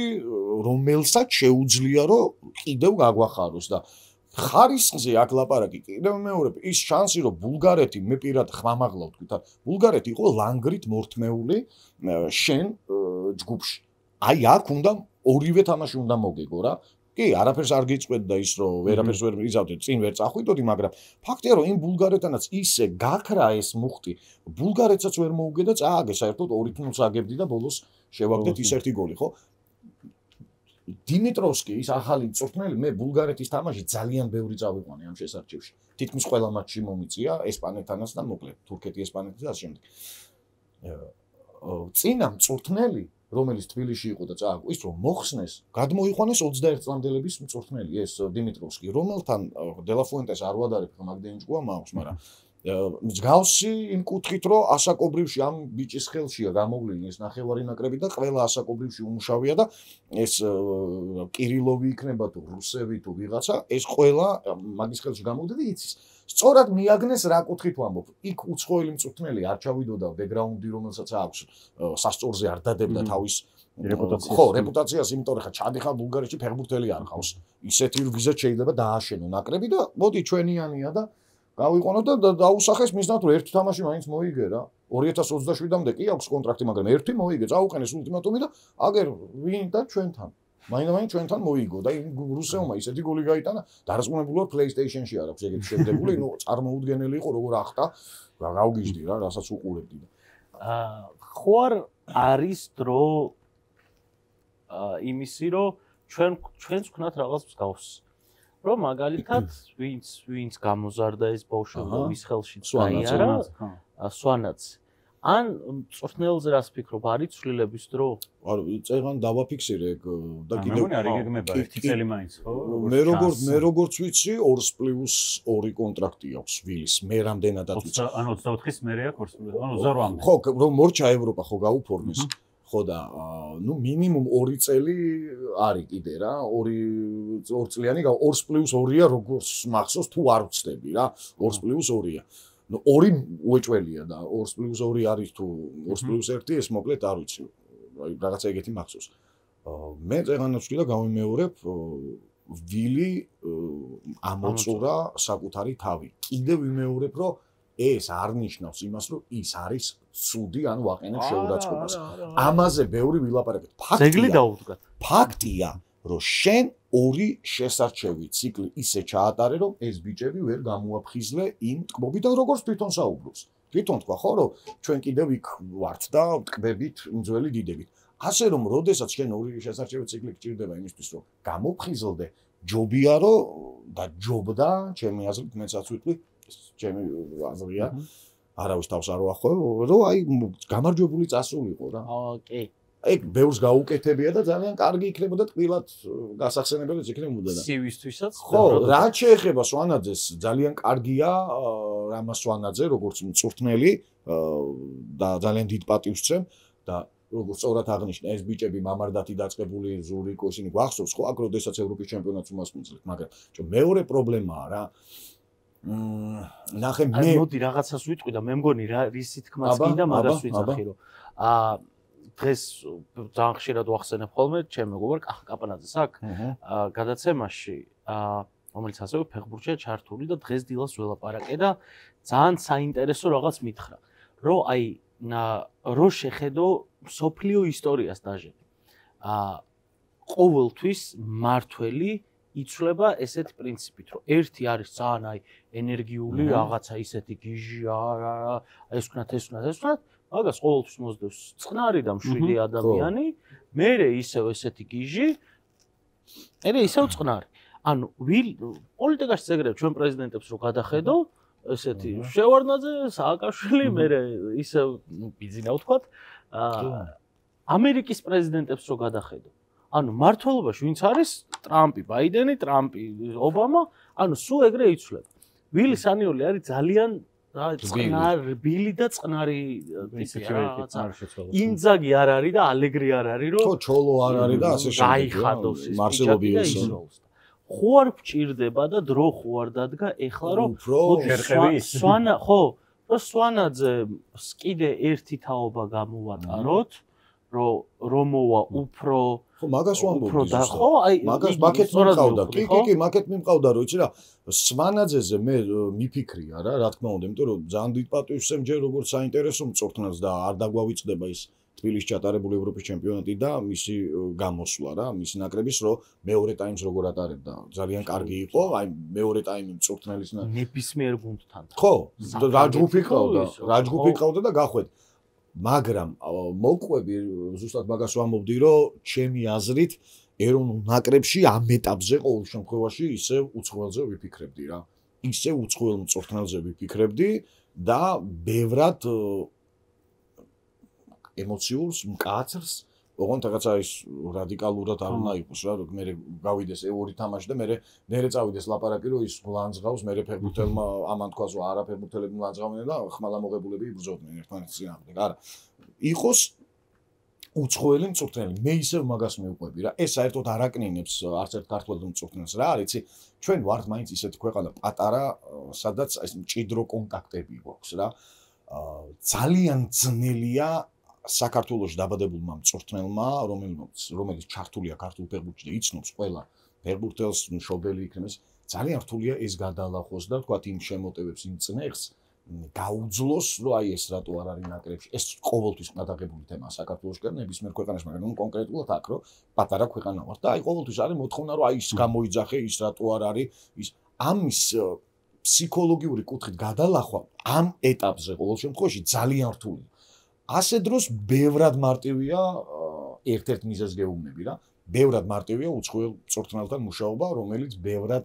Speaker 2: რომელსაც შეუძლია რომ კიდევ გაგვახაროს და ხარისხზე აქ ლაპარაკი კიდევ მეორებ ის შანსი რომ ბულგარეთი მე პირად ხმამაღლა ვთქვი და ბულგარეთი იყო ლანგრით მორთმეული შენ ჯგუფში. აი აქ უნდა ორივე თამაში უნდა მოგეგო რა. კი, არაფერს არ გიწყვეთ და ის რომ ვერაფერს ვერ მიზავდეთ, წინ ვერ წახვიდოდი, მაგრამ ფაქტია რომ იმ ბულგარეთანაც ისე გაქრა ეს მუხტი, ბულგარეთსაც ვერ მოუგე და წააგე საერთოდ 2-0 აგებდი და ბოლოს შევაგდეთ ის ერთი გოლი, ხო? დიმიტროვსკი ის ახალი მწვრთნელი, მე ბულგარეთის თამაში ძალიან ბევრი წავიყვანე ამ შესარჩევში. თითქმის ყველა მატჩში მომიწია ესპანეთთანაც და მოკლედ თურქეთი, ესპანეთი და ასე შემდეგ. წინა მწვრთნელი რომელიც თბილისში იყო და წააგო ის რომ მოხსნეს გადმოიყვანეს 21 წლამდელების მწვრთნელი ეს დიმიტროვსკი რომელთან დელაფუენტეს არ ვადარებ მაგდენიჭკოა მაქვს მაგრამ მსგავსი იმ კუთხით რომ ასაკობრივში ამ ბიჭის ხელშია გამოვლილი ეს ნახევარი ნაკრები და ყველა ასაკობრივში უმუშავია და ეს კირილოვი იქნება თუ რუსევი თუ ვიღაცა ეს ყველა მაგის ხელში გამოვიდა და იცის სწორად მიაგნეს რა კუთხით ვამბობ იქ უცხოელი მწვრთნელი არ ჩავიდოდა ბექგრაუნდი რომელსაც აქვს სასწორზე არ დადებდა თავის რეპუტაციას იმიტომ რომ ხა ჩადიხარ ბულგარეთში ფეხბურთელი არ ყავს ისეთი ვიზა შეიძლება დააშენო ნაკრები და მოდი ჩვენიანია და გავიყვანოთ და დაუსახეს მისნათ რომ ერთი თამაში მაინც მოიგე რა 2027-მდე კი აქვს კონტრაქტი მაგრამ ერთი მოიგე წაუყენეს ულტიმატუმი და აგერ ვინ და ჩვენთან მაინც ჩვენთან მოიგო და იმ რუსევმა ისეთი გოლი გაიტანა დარწმუნებულად PlayStation-ში არ აქვს ეგეთი შეგდებული ნუ წარმოუდგენელი იყო როგორ ახტა გავგიჟდი რა რასაც უყურებდი და
Speaker 1: ხო არის დრო იმისი რომ ჩვენს ვქნათ რაღაც მსგავს რომ მაგალითად ვინც გამოზარდა ეს ბავშვობა ვის ხელშიც გაიარა სვანაც ან მწვრთნელზე რას ფიქრობ არის ცვლილების დრო
Speaker 2: არ წეგან დავაფიქსირე და კიდევ
Speaker 3: მე არ იგეგმება ერთი წელი მაინც ხო
Speaker 2: მე როგორც ვიცი 2+2 კონტრაქტი აქვს ვილის მე რამდენადაც ვიცი
Speaker 3: ანუ 24-ის მერე აქვს ანუ 28-მდე
Speaker 2: ხო რომ მორჩა ევროპა ხო გაუფორმეს ხო და ნუ მინიმუმ 2 წელი არის კიდე რა 2 წლიანი 2+2-ია როგორც მახსოვს თუ არ ვწდები რა 2+2-ია ორი უეჭველია და 2+2 არის თუ 2+1 ეს მოკლედ არ ვიცი. აი რაღაცა ეგეთი მახსოვს. მე წეგანაც ვთქვი და გავიმეორებ ვილი ამოწურა საკუთარი თავი. კიდევ ვიმეორებ რომ ეს არ ნიშნავს იმას რომ ის არის ცუდი ან ვაყენებ შეურაცხყოფას. ამაზე ბევრი ვილაპარაკეთ.
Speaker 1: ძეგლი დაუდგათ.
Speaker 2: ფაქტია რომ შენ ორი შესარჩევი ციკლი ისე ჩაატარე რომ ეს ბიჭები ვერ გამოაფხიზლე იმ თქმობიდან როგორც თვითონ საუბრობს. თვითონ თქვა ხო რომ ჩვენ კიდევ იქ ვართ და ტკბებით მძველი დიდებით. ასე რომ როდესაც შენ ორი შესარჩევი ციკლი გჭირდება იმისთვის რომ გამოფხიზლდე ჯობია რომ და ჯობდა ჩემი აზრით მეცაც ვიტყვი ჩემი აზრია არავის თავს არ ვახვევ რომ აი გამარჯვებული წასულიყო რა.
Speaker 1: კი.
Speaker 2: ეგ ბევრს გაუკეთებია და ძალიან კარგი იქნებოდა ტყილად გასახსენებელიც იქნებოდა და
Speaker 1: სივისთვისაც
Speaker 2: ხო რა შეეხება სვანაძეს ძალიან კარგია რამას სვანაძე როგორც მწვრთნელი და ძალიან დიდ პატივს წემ და როგორც სწორად აღნიშნა ეს ბიჭები მამარდათი დაწყებული ზურიკო ისინი გვახსოვს ხო აქ როდესაც ევროპის ჩემპიონატს უმასპინძლეთ მაგრამ მეორე პრობლემაა რა ნახე მე
Speaker 1: მოდი რაღაცას ვიტყვი და მე მგონი რა რის თქმაც კიდე მაგას ვიძახი რომ დღეს ძალიან ხშირად ვახსენებ ხოლმე ჩემ მეგობარ კაპანაძეს აქ გადაცემაში რომელიც ასევე ფეხბურთშია ჩართული და დღეს დილას ველაპარაკე და ძალიან საინტერესო რაღაც მითხრა რომ აი რო შეხედო სოფლიო ისტორიას დაჟე ყოველთვის მართველი იცვლება ესეთი პრინციპით რომ ერთი არის ძალიან აი ენერგიული რაღაცა ისეთი გიჟი ეს ვქნათ მაგას ყოველთვის მოსდევს წყნარი და მშვიდი ადამიანი მერე ისევ ესეთი გიჟი მერე ისევ წყნარი ანუ პოლიტიკაში ეგრევე ჩვენ პრეზიდენტებს რო გადახედო ესეთი შევარდნაძე სააკაშვილი მერე ისევ ბიძინა ვთქვათ ამერიკის პრეზიდენტებს რო გადახედო ანუ მართლობაში ვინც არის ტრამპი ბაიდენი ტრამპი ობამა ანუ სულ ეგრე იცვლება ვილი სანიოლი არის ძალიან რბილი და წყნარი ინძაგი არ არის და ალეგრი არ არის რომ
Speaker 2: ხო ჩოლო არ არის და ასე შემდეგ
Speaker 1: გაიხადოს ეს
Speaker 2: მარსელო ბიელსა
Speaker 1: ხო არ გჭირდება და დრო ხო არ დადგა ეხლა რომ სვანა ხო სვანაძე კიდე ერთი თაობა გამოვატაროთ რომ მოვა უფრო
Speaker 2: ხო მაგას ვამბობ
Speaker 1: და ხო აი
Speaker 2: მაგას მაკეთ მიმყავდა კი მაკეთ მიმყავდა რომ იცი რა სვანაძეზე მე მიფიქრია რა თქმა უნდა იმიტომ რომ ძალიან დიდ პატივს ემჯერ როგორც საინტერესო მწვრთნელს და არ დაგვავიწყდება ის თბილისში ჩატარებული ევროპის ჩემპიონატი და მისი გამოსვლა რა მის ნაკრების რომ მეორე ტაიმს როგორ ატარებდა ძალიან კარგი იყო აი მეორე ტაიმი მწვრთნელის
Speaker 1: ნებისმიერ გუნდთან
Speaker 2: ხო რა ჯგუფი ყავდა და გახვედი მაგრამ მოყვები ზუსტად მაგას ვამბობდი რომ ჩემი აზრით ეროვნულ ნაკრებში ამ ეტაპზე ყოველ შემთხვევაში ისევ უცხოელზე ვიფიქრებდი რა ისევ უცხოელ მწვრთნელზე ვიფიქრებდი და ბევრად ემოციურს მკაცრს ოღონდ რაღაცა ის რადიკალურად არ უნდა იყოს რა რომ მე გავიდეს ორი თამაში და მე წავიდეს ლაპარაკი რომ ის ლანძღავს მე ფეხბურთელმა ამან თქვას რომ არა ფეხბურთელები ლანძღავდნენ და ხმალამოღებულები იბრძოდნენ ერთმანეთს წინააღმდეგ არა იყოს უცხოელი მწვრთნელი მე ისევ მაგას მივყვები რა ეს საერთოდ არ აკნინებს არც ერთ ქართველ მწვრთნელს რა არის ჩვენ ვართ მაინც ისეთი ქვეყანა პატარა სადაც ეს მჭიდრო კონტაქტები გვაქვს რა ძალიან ძნელია საქართველოში დაბადებულმა მწვრთნელმა რომელიც ჩართულია ქართულ ფეხბურთში და იცნობს ყველა ფეხბურთელს მშობელი იქნებს ძალიან რთულია ეს გადალახოს და თქვათ იმ შემოტევებს იმ წნეხს გაუძლოს რომ აი ეს რატო არ არის ნაკრებში ეს ყოველთვის გადაღებული თემაა საქართველოში და ნებისმიერ ქვეყანაში მაგრამ კონკრეტულად აქ რომ პატარა ქვეყანა ვართ და აი ყოველთვის არის მოთხოვნა რომ აი ის გამოიძახე ის რატო არ არის ის ამის ფსიქოლოგიური კუთხით გადალახვა ამ ეტაპზე ყოველ შემთხვევაში ძალიან რთულია ასე დროს ბევრად მარტივია ერთ-ერთ მიზეზს გეუბნები რა ბევრად მარტივია უცხოელ მწვრთნელთან მუშაობა რომელიც ბევრად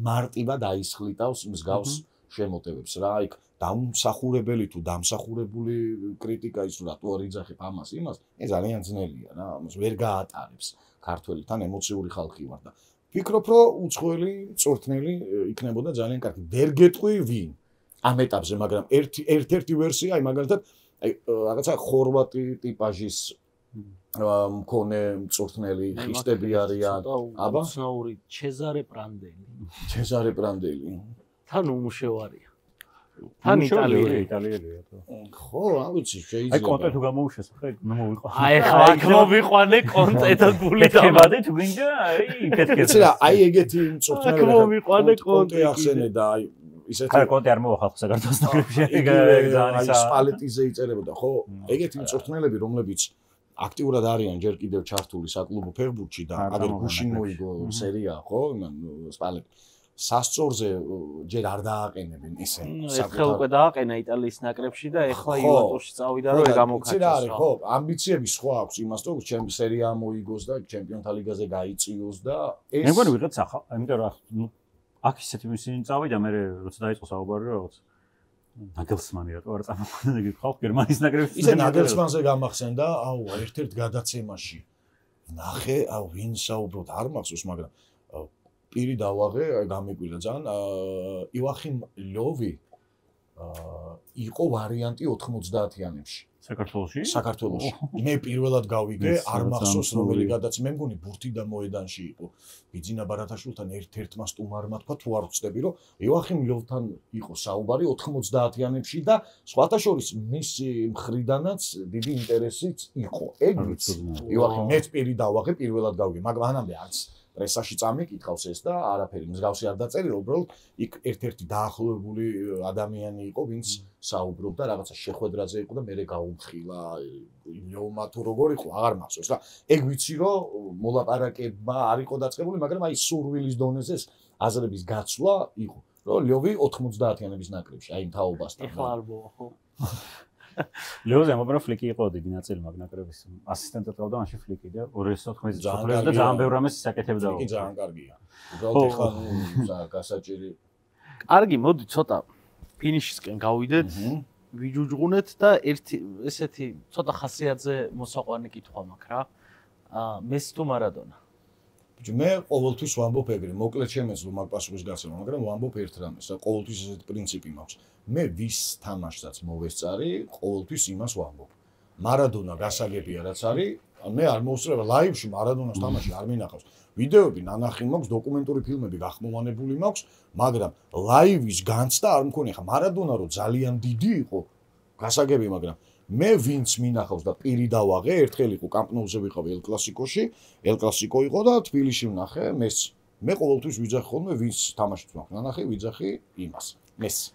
Speaker 2: მარტივად აისხლიტავს მსგავს შემოტევებს რა იქ დამსახურებელი თუ დამსახურებული კრიტიკა ის რატო არ იძახებ ამას იმას ეს ძალიან ძნელია რა ამას ვერ გაატარებს ქართველთან ემოციური ხალხი ვარ და ვფიქრობ რომ უცხოელი მწვრთნელი იქნებოდა ძალიან კარგი ვერ გეტყვი ვინ ამ ეტაპზე მაგრამ ერთ-ერთი ვერსია აი მაგალითად აი რაღაცა ხორვატი ტიპაჟის მქონე მწვრთნელი ხისტები არიან აბა
Speaker 1: ცნაური ჩეზარე პრანდელი
Speaker 2: თან უმუშევარია
Speaker 1: თან იტალიელი.
Speaker 3: იტალიელია.
Speaker 2: ხო, რა ვიცი,
Speaker 3: აი
Speaker 2: შეიძლება.
Speaker 3: კონტე თუ გამოუშვეს, ხე მოვიყვანე.
Speaker 1: აი ხა აქ მოვიყვანე კონტე და გული და
Speaker 3: მოდე თუ გინდა, აი კეთკეთ.
Speaker 2: იცი რა, აი ეგეთი მწვრთნელები.
Speaker 1: აქ მოვიყვანე კონტე
Speaker 2: ახსენე და აი ისეთი
Speaker 3: ხა კონტე არ მოახალხო საქართველოს ნაკრებში.
Speaker 2: ეგ სპალეტიზე იწერებოდა, ხო? ეგეთი მწვრთნელები, რომლებიც აქტიურად არიან ჯერ კიდევ ჩართული საკლუბო ფეხბურთში და აგერ გუშინ მოიგო სერია, ხო? სპალეტ სასწორზე ჯერ არ დააყენებენ ისე.
Speaker 1: ერთხელ უკვე დააყენა იტალიის ნაკრებში და ეხლა იუვენტუსში წავიდა რომ ეგ ამოქაჩოს.
Speaker 2: იცი რა არის, ხო? ამბიციები სხვა აქვს იმას, რომ ჩემს სერია მოიგოს და ჩემპიონთა ლიგაზე გაიწიოს და
Speaker 3: ეს მე მგონი ვიღაც ახლა, იმიტომ რომ აქ ისეთი ისინი წავიდა, მე როცა დაიწყო საუბარი რაღაც ნაგელსმანი რატო არ წამოყვანა იგი ხალხ გერმანიის ნაკრებში.
Speaker 2: ისე ნაგელსმანზე გამახსენდა, აუ, ერთ-ერთ გადაცემაში. ნახე, აუ, ვინ საუბრობ, არ მახსოვს, მაგრამ პირი დავაღე, გამიკვირდა ძალიან. ივახიმ ლოვი იყო ვარიანტი 90-იანებში. საქართველოში. მე პირველად გავიგე, არ მახსოვს რომელი გადაცემა, მე მგონი ბურთი და მოედანში იყო. ბიძინა ბარათაშვილთან ერთ-ერთმა სტუმარმა თქვა თუ არ ვწდები, რომ ივახიმ ლოვთან იყო საუბარი 90-იანებში და სხვათა შორის მისი მხრიდანაც დიდი ინტერესიც იყო. ეგ ვიცი. ივახიმ მეც პირი დავაღე, პირველად გავიგე, მაგრამ ანამდე არც პრესაში წამიკითხავს ეს და არაფერი მსგავსი არ დაწერია, უბრალოდ იქ ერთ-ერთი დაახლოებული ადამიანი იყო, ვინც საუბრობდა რაღაცა შეხვედრაზე იყო და მე გაუმხილა ლეომა თუ როგორ იყო, აღარ მახსოვს რა. ეგ ვიცი რომ მოლაპარაკება არ იყო დაწყებული, მაგრამ აი სურვილის დონეზე აზრების გაცვლა იყო, რომ ლევი 90-იანების ნაკრებში, აი თაობასთან.
Speaker 1: ეხლა არ მოვა ხო?
Speaker 3: ლეოზე მოგონა ფლიკი იყო დიდი ნაწილი მაგ ნაკრების ასისტენტად ყავდა მაშინ ფლიკი და 2019 წელს და ძალიან ბევრ რამეს ისაკეთებდა.
Speaker 2: ფლიკი ძალიან კარგია. უბრალოდ ეხლა გასაჭირი.
Speaker 1: კარგი, მოდი ცოტა ფინიშისკენ გავიდეთ, ვიჯუჯღუნეთ და ერთი ესეთი ცოტა ხასიათზე მოსაყვანი კითხვა მაქვს რა. მესი თუ მარადონა?
Speaker 2: მე ყოველთვის ვამბობ ეგრე, მოკლედ შემეძლო მაგ პასუხის გაცემა, მაგრამ ვამბობ ერთ რამეს, ყოველთვის ესეთი პრინციპი მაქვს. მე ვის თამაშსაც მოვესწარი, ყოველთვის იმას ვამბობ. მარადონა გასაგებია რაც არის, მე არ მოვსწრება ლაივში მარადონას თამაში არ მინახავს. ვიდეოები ნანახი მაქვს, დოკუმენტური ფილმები გახმოვანებული მაქვს, მაგრამ ლაივის განცდა არ მქონია. ხა მარადონა რო ძალიან დიდი იყო, გასაგებია, მაგრამ მე ვინც მინახავს და პირი დავაღე, ერთხელ იყო კამპ-ნოუზე ვიყავი ელ კლასიკოში, ელ კლასიკო იყო და თბილისში ვნახე მეს. მე ყოველთვის ვიძახი ხოლმე ვინც თამაშიც მაქვს, ნანახი ვიძახი იმას. მეს.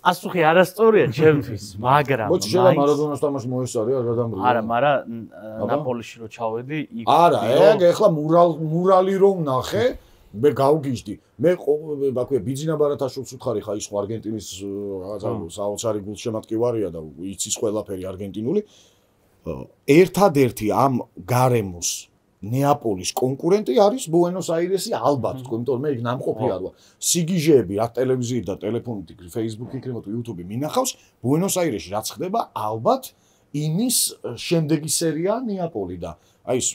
Speaker 1: ასუხი არასწორია ჩემთვის, მაგრამ
Speaker 2: მოდი შედა მარადონას თამაში მოესწარი არ გადამრიგე.
Speaker 1: არა, მაგრამ ნაპოლიში რო ჩავედი, იქ
Speaker 2: არა, ეგ ეხლა მურალი რომ ნახე, მე გავგიჟდი. მე ბაქვია ბიძინა ბარათაშვილს უთხარი ხა ის ხო არგენტინის რაღაცა საოცარი გულშემატკივარია და იცის ყველაფერი არგენტინული. ერთადერთი ამ გარემოს ნეაპოლის კონკურენტი არის ბუენოს-აირესი ალბათ, იმიტომ რომ მე იქ ნამყოფი არ ვარ. სიგიჟეები რა ტელევიზიით და ტელეფონით, Facebook-ით, YouTube-ით, YouTube-ი მინახავს, ბუენოს-აირესში რაც ხდება, ალბათ იმის შემდეგი სერია ნეაპოლი და აი ეს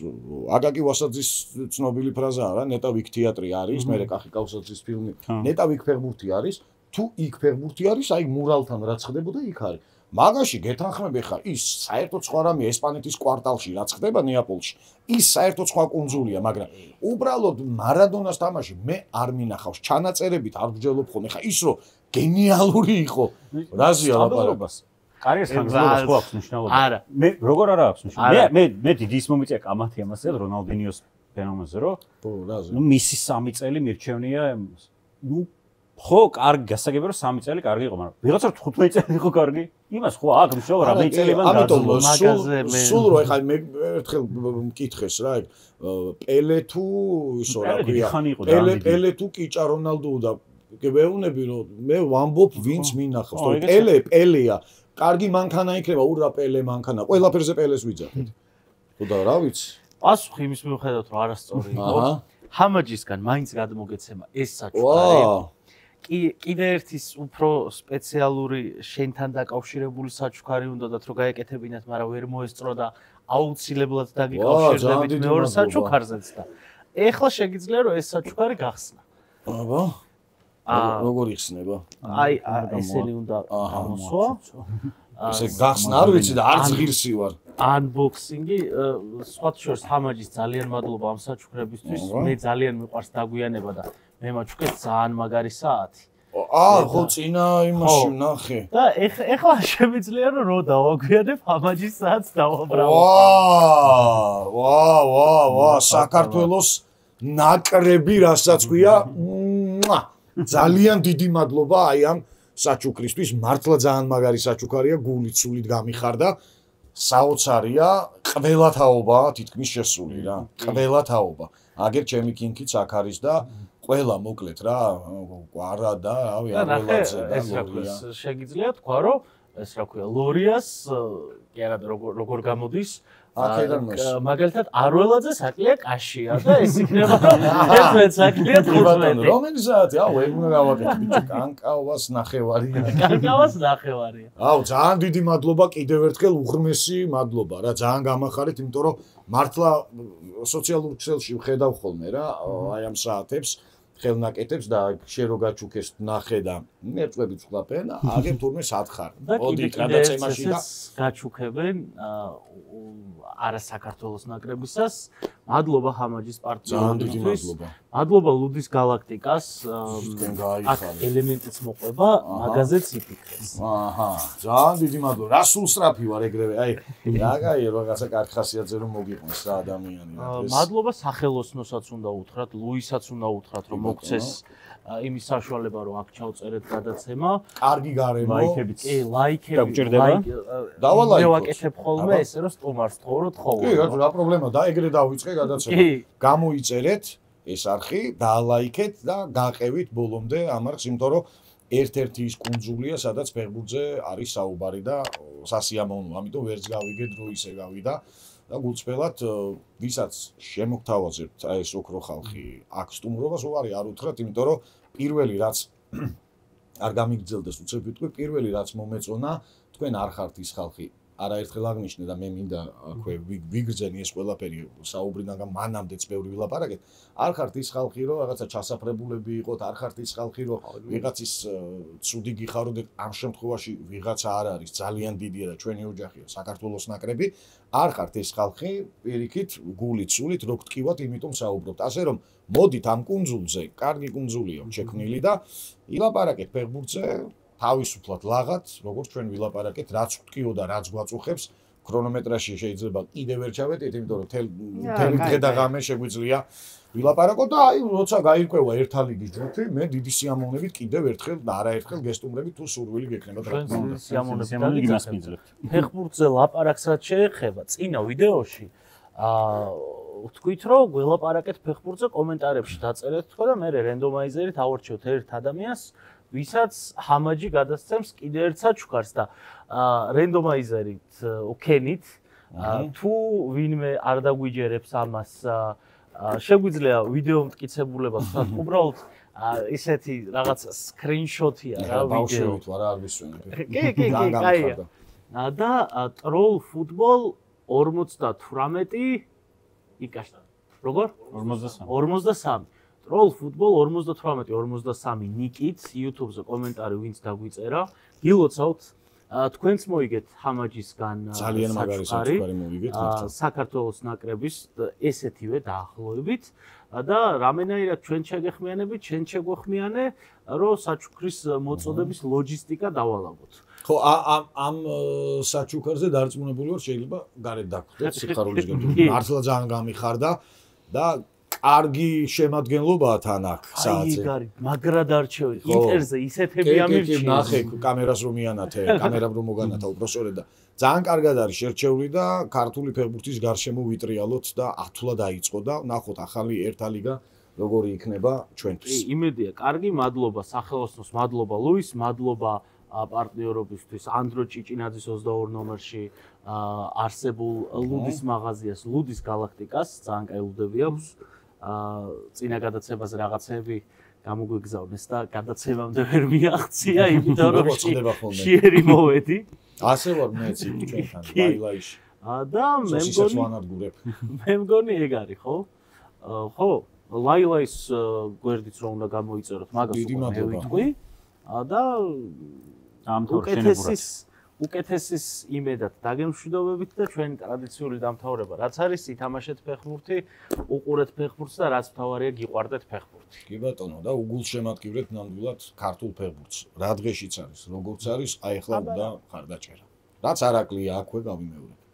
Speaker 2: აკაკი ვასაძის ცნობილი ფრაზაა რა, ნეტავიქ თეატრი არის, მე კახი კავსაძის ფილმი, ნეტავიქ ფეხბურთი არის, თუ იქ ფეხბურთი არის, აი მურალთან რაც ხდებოდა იქ არის. მაგაში გეთანხმები ხარ, ის საერთოდ სხვა რამეა ესპანეთის კვარტალში რაც ხდება ნეაპოლში. ის საერთოდ სხვა კუნძულია, მაგრამ უბრალოდ მარადონას თამაში მე არ მინახავს. ჩანაწერებით არ ვგჯელობ ხოლმე. ხა ის რომ გენიალური იყო. რაზეა ლაპარაკი?
Speaker 3: კარიერის ხანგრძლივობას ხო აქვს მნიშვნელობა? არა. მე როგორ არა აქვს მნიშვნელობა? მე დიდი ის მომიწია კამათი ამასე რონალდინიოს ფენომენზე, რომ ნუ მისი 3 წელი მირჩევნია, ნუ ხო, კარგი გასაგებია რომ 3 წელი კარგი იყო, მაგრამ ვიღაცა 15 წელი იყო კარგი. იმას ხო აქ მშოვა რა, მე წელი მან
Speaker 2: ამიტომ სულ რო ეხლა მე ერთხელ მკითხეს რა, პელე თუ ისო რა ქვია, პელე თუ კიჭა რონალდო და გეუბნები რომ მე ვამბობ ვინც მინახავს, თორე პელეა. კარგი მანქანა იქნება, ურა პელე მანქანა. ყველაფერზე პელეს ვიძახით. ხო და რა ვიცი?
Speaker 1: პასუხი იმის მიუხედავად რომ არასწორი იყო. ჰამაჯისგან მაინც გადმოგეცემა ეს საჩუქარი. კიდე ერთის უფრო სპეციალური შენთან დაკავშირებული საჩუქარი უნდათ რომ გაეკეთებინათ, მაგრამ ვერ მოესწრო და აუცილებლად დაგიკავშირდებით მეორე საჩუქარზეც და ეხლა შეგიძლია რომ ეს საჩუქარი გახსნა.
Speaker 2: აბა როგორ იხსნება?
Speaker 1: აი ესენი უნდა გამოსვა.
Speaker 2: ესე გახსნა არ ვიცი და არც ღირსი ვარ.
Speaker 1: Unboxing-ი სხვათა შორის ჰამაჯის ძალიან მადლობა ამ საჩუქრებისთვის. მე ძალიან მიყვარს დაგვიანება და მე მაჩუქეს ძალიან მაგარი საათი.
Speaker 2: ხო წინა იმაში ნახე.
Speaker 1: და ეხლა შემიძლია რომ დავაგვიანებ ამაჯისაც დავაბრალო.
Speaker 2: ვა, საქართველოს ნაკრები რასაც ქვია. ძალიან დიდი მადლობა აი ამ საჩუქრისთვის. მართლა ძალიან მაგარი საჩუქარია, გულით სულით გამიხარდა. საოცარია, ყველა თაობა თითქმის შესული რა. ყველა თაობა. აგერ ჩემი კინკიც აქ არის და ყველა მოკლედ რა, კვარა და რავი არველაძე და ლორია.
Speaker 1: შეგიძლია თქვა რომ ეს რა ქვია, ლორიას კი არა როგორ გამოდის? მაგალითად არველაძე საკლია კაშია და ეს იქნება 11 საკლია 15.
Speaker 2: რომელი საათი? ვერ უნდა გავაკეთე ბიჭო, კანკავას ნახევარია.
Speaker 1: კანკავას ნახევარია.
Speaker 2: ძალიან დიდი მადლობა კიდევ ერთხელ უღრმესი მადლობა რა, ძალიან გამახარეთ, იმიტომ რომ მართლა სოციალურ ქსელში ვხედავ ხოლმე რა, აი ამ საათებს ხელნაკეთებს და შენ რო გაჩუქეს ნახე და მეწვები ვხლაპენ, აგერ თურმე სათხარ. მოდი გადაცემაში და
Speaker 1: გაჩუქებენ არა საქართველოს ნაკრებისას. მადლობა ჰამაჯის პარტნიორისთვის. მადლობა ლუდის გალაქტიკას. აქ ელემენტიც მოყვება, მაგაზეც იფიქრეს.
Speaker 2: ძალიან დიდი მადლობა. რა სულ სწრაფი ვარ ეგრევე. აი, რაგაია რაღაცა კარგი ხასიათზე რომ მოგიყვანს რა ადამიანი რა.
Speaker 1: მადლობა სახელოსნოსაც უნდა უთხრათ, ლუისაც უნდა უთხრათ რომ მოგცეს იმის საშუალება რომ აქ ჩავწერეთ გადაცემა.
Speaker 2: კარგი გარემო.
Speaker 3: ლაიქებიც.
Speaker 1: კი, ლაიქები.
Speaker 3: დაგვჭირდება.
Speaker 2: დავალაიქოთ.
Speaker 1: მე ვაკეთებ ხოლმე ესე რომ სტუმარს თხოვოთ ხოლმე.
Speaker 2: კი, რა პრობლემაა და ეგრე დავიწყე გადაცემა. გამოიწერეთ ეს არხი, დაალაიქეთ და გაყევით ბოლომდე ამ არხს, იმიტომ რომ ერთ-ერთი ის კუნძულია, სადაც ფეხბურთზე არის საუბარი და სასიამოვნო. ამიტომ ვერც გავიგე დრო ისე გავიდა და გულწრფელად ვისაც შემოგთავაზებთ აი ეს ოქრო ხალხი აქ სტუმრობას უარი არ უთხრათ, იმიტომ რომ პირველი რაც არ გამიგრძელდეს უცებ ვიტყვი, პირველი რაც მომეწონა, თქვენ არ ხართ ის ხალხი. არაერთხელ აღნიშნე და მე მინდა აქვე ვიგრძენი ეს ყველაფერი საუბრიდან მანამდეც ბევრი ვილაპარაკეთ. არ ხართ ის ხალხი, რომ რაღაცა ჩასაფრებულები იყოთ, არ ხართ ის ხალხი, რომ ვიღაცის ცუდი გიხაროთ, ამ შემთხვევაში ვიღაცა არ არის, ძალიან დიდია და ჩვენი ოჯახია, საქართველოს ნაკრები. არ ხართ ეს ხალხი, პირიქით, გულით, სულით, რო გტკივათ, იმიტომ საუბრობთ. ასე რომ მოდით ამ კუნძულზე, კარგი კუნძულია შექმნილი და ილაპარაკეთ ფეხბურთზე. თავისუფლად ლაღად, როგორც ჩვენ ვილაპარაკეთ, რაც ვტკიო და რაც გვაწუხებს, ქრონომეტრაში შეიძლება კიდევ ვერ ჩავედით, იმიტომ რომ თელი დღე და ღამე შეგვიძლია ვილაპარაკოთ და აი, როცა გაირკვევა ერთა ლიგის ჯგუფი, მე დიდი სიამოვნებით კიდევ ერთხელ და არაერთხელ გესტუმრებით თუ სურვილი გექნება და
Speaker 1: სიამოვნებით იმას მიძლებთ. ფეხბურთზე ლაპარაკს რაც შეეხება, წინა ვიდეოში ვთქვით, რომ გველაპარაკეთ ფეხბურთზე, კომენტარებში დაწერეთ თქვა და მე რენდომაიზერით ავარჩიოთ ერთ ადამიანს, ვისაც ჰამაჯი გადასცემს კიდევ ერთ საჩუქარს და რენდომაიზერით უქენით თუ ვინმე არ დაგვიჯერებს ამას შეგვიძლია ვიდეო მტკიცებულებას ვთქვათ უბრალოდ ისეთი რაღაც სკრინშოტია რა ვიდეო
Speaker 2: არ ვისვენებ
Speaker 1: კი კაია და ტროლ ფუტბოლ 58 იკაშტა როგორ 53 Roll football 58-53 ნიკით YouTube-ზე კომენტარი ვინც დაგვიწერა. გილოცავთ თქვენც მოიგეთ ჰამაჯისგან
Speaker 2: ძალიან მაგარი საჩუქარი მოვიგეთ
Speaker 1: საქართველოს ნაკრების ესეთივე დაახლოებით და რამენაირად ჩვენ შეგეხმიანებით, ჩვენ შეგვეხმიანე, რომ საჩუქრის მოწოდების ლოჯისტიკა დავალაგოთ.
Speaker 2: ხო, ამ საჩუქარზე დარწმუნებული ვარ, შეიძლება გარეთ დაგხვდეთ სიხარულის გემთხვი. მართლა ძალიან გამიხარდა და კარგი შემადგენლობაა თან აქ საათზე.
Speaker 1: აი, მაგრად არჩევით. ინტერზე ისეთები ამირჩიეს.
Speaker 2: ნახე კამერას რომ მიანათე, კამერამ რომ მოგანათა უბრალოდ და ძალიან კარგად არის შერჩეული და ქართული ფეხბურთის გარშემო ვიტრიალოთ და ათვლა დაიწყო და ნახოთ ახალი ერთა ლიგა როგორი იქნება ჩვენთვის.
Speaker 1: იმედია, კარგი, მადლობა სახელოსნოს, მადლობა ლუის, მადლობა პარტნიორობისთვის ანდრო ჭიჭინაძის 22 ნომერში არსებულ ლუდის მაღაზიას, ლუდის გალაქტიკას, ძალიან კაი ლუდები აქვს. წინა გადაცემაზე რაღაცები გამოგვიგზავნეს და გადაცემამდე ვერ მიაღწია, იმიტომ რომ შეერი მოვედი.
Speaker 2: ასე ვარ მეც ჩვენთან ლაილაიში.
Speaker 1: და მე მგონი ეგ არის, ხო? ხო, ლაილაის გვერდიც რომ უნდა გამოიწეროთ, მაგას უკვე ვიტყვი. და უკეთესის იმედად დაგემშვიდობებით და ჩვენი ტრადიციული დამთავრება რაც არის ითამაშეთ ფეხბურთი, უყურეთ ფეხბურთს და რაც მთავარია გიყვარდეთ ფეხბურთს.
Speaker 2: ვფიქრობთ. კი ბატონო და უგულშემატკივრეთ ნამდვილად ქართულ ფეხბურთს. რა დღეშიც არის, როგორც არის, აი ახლა უნდა ხარდაჭერა. რაც არაკლია აქვე გავიმეორებ.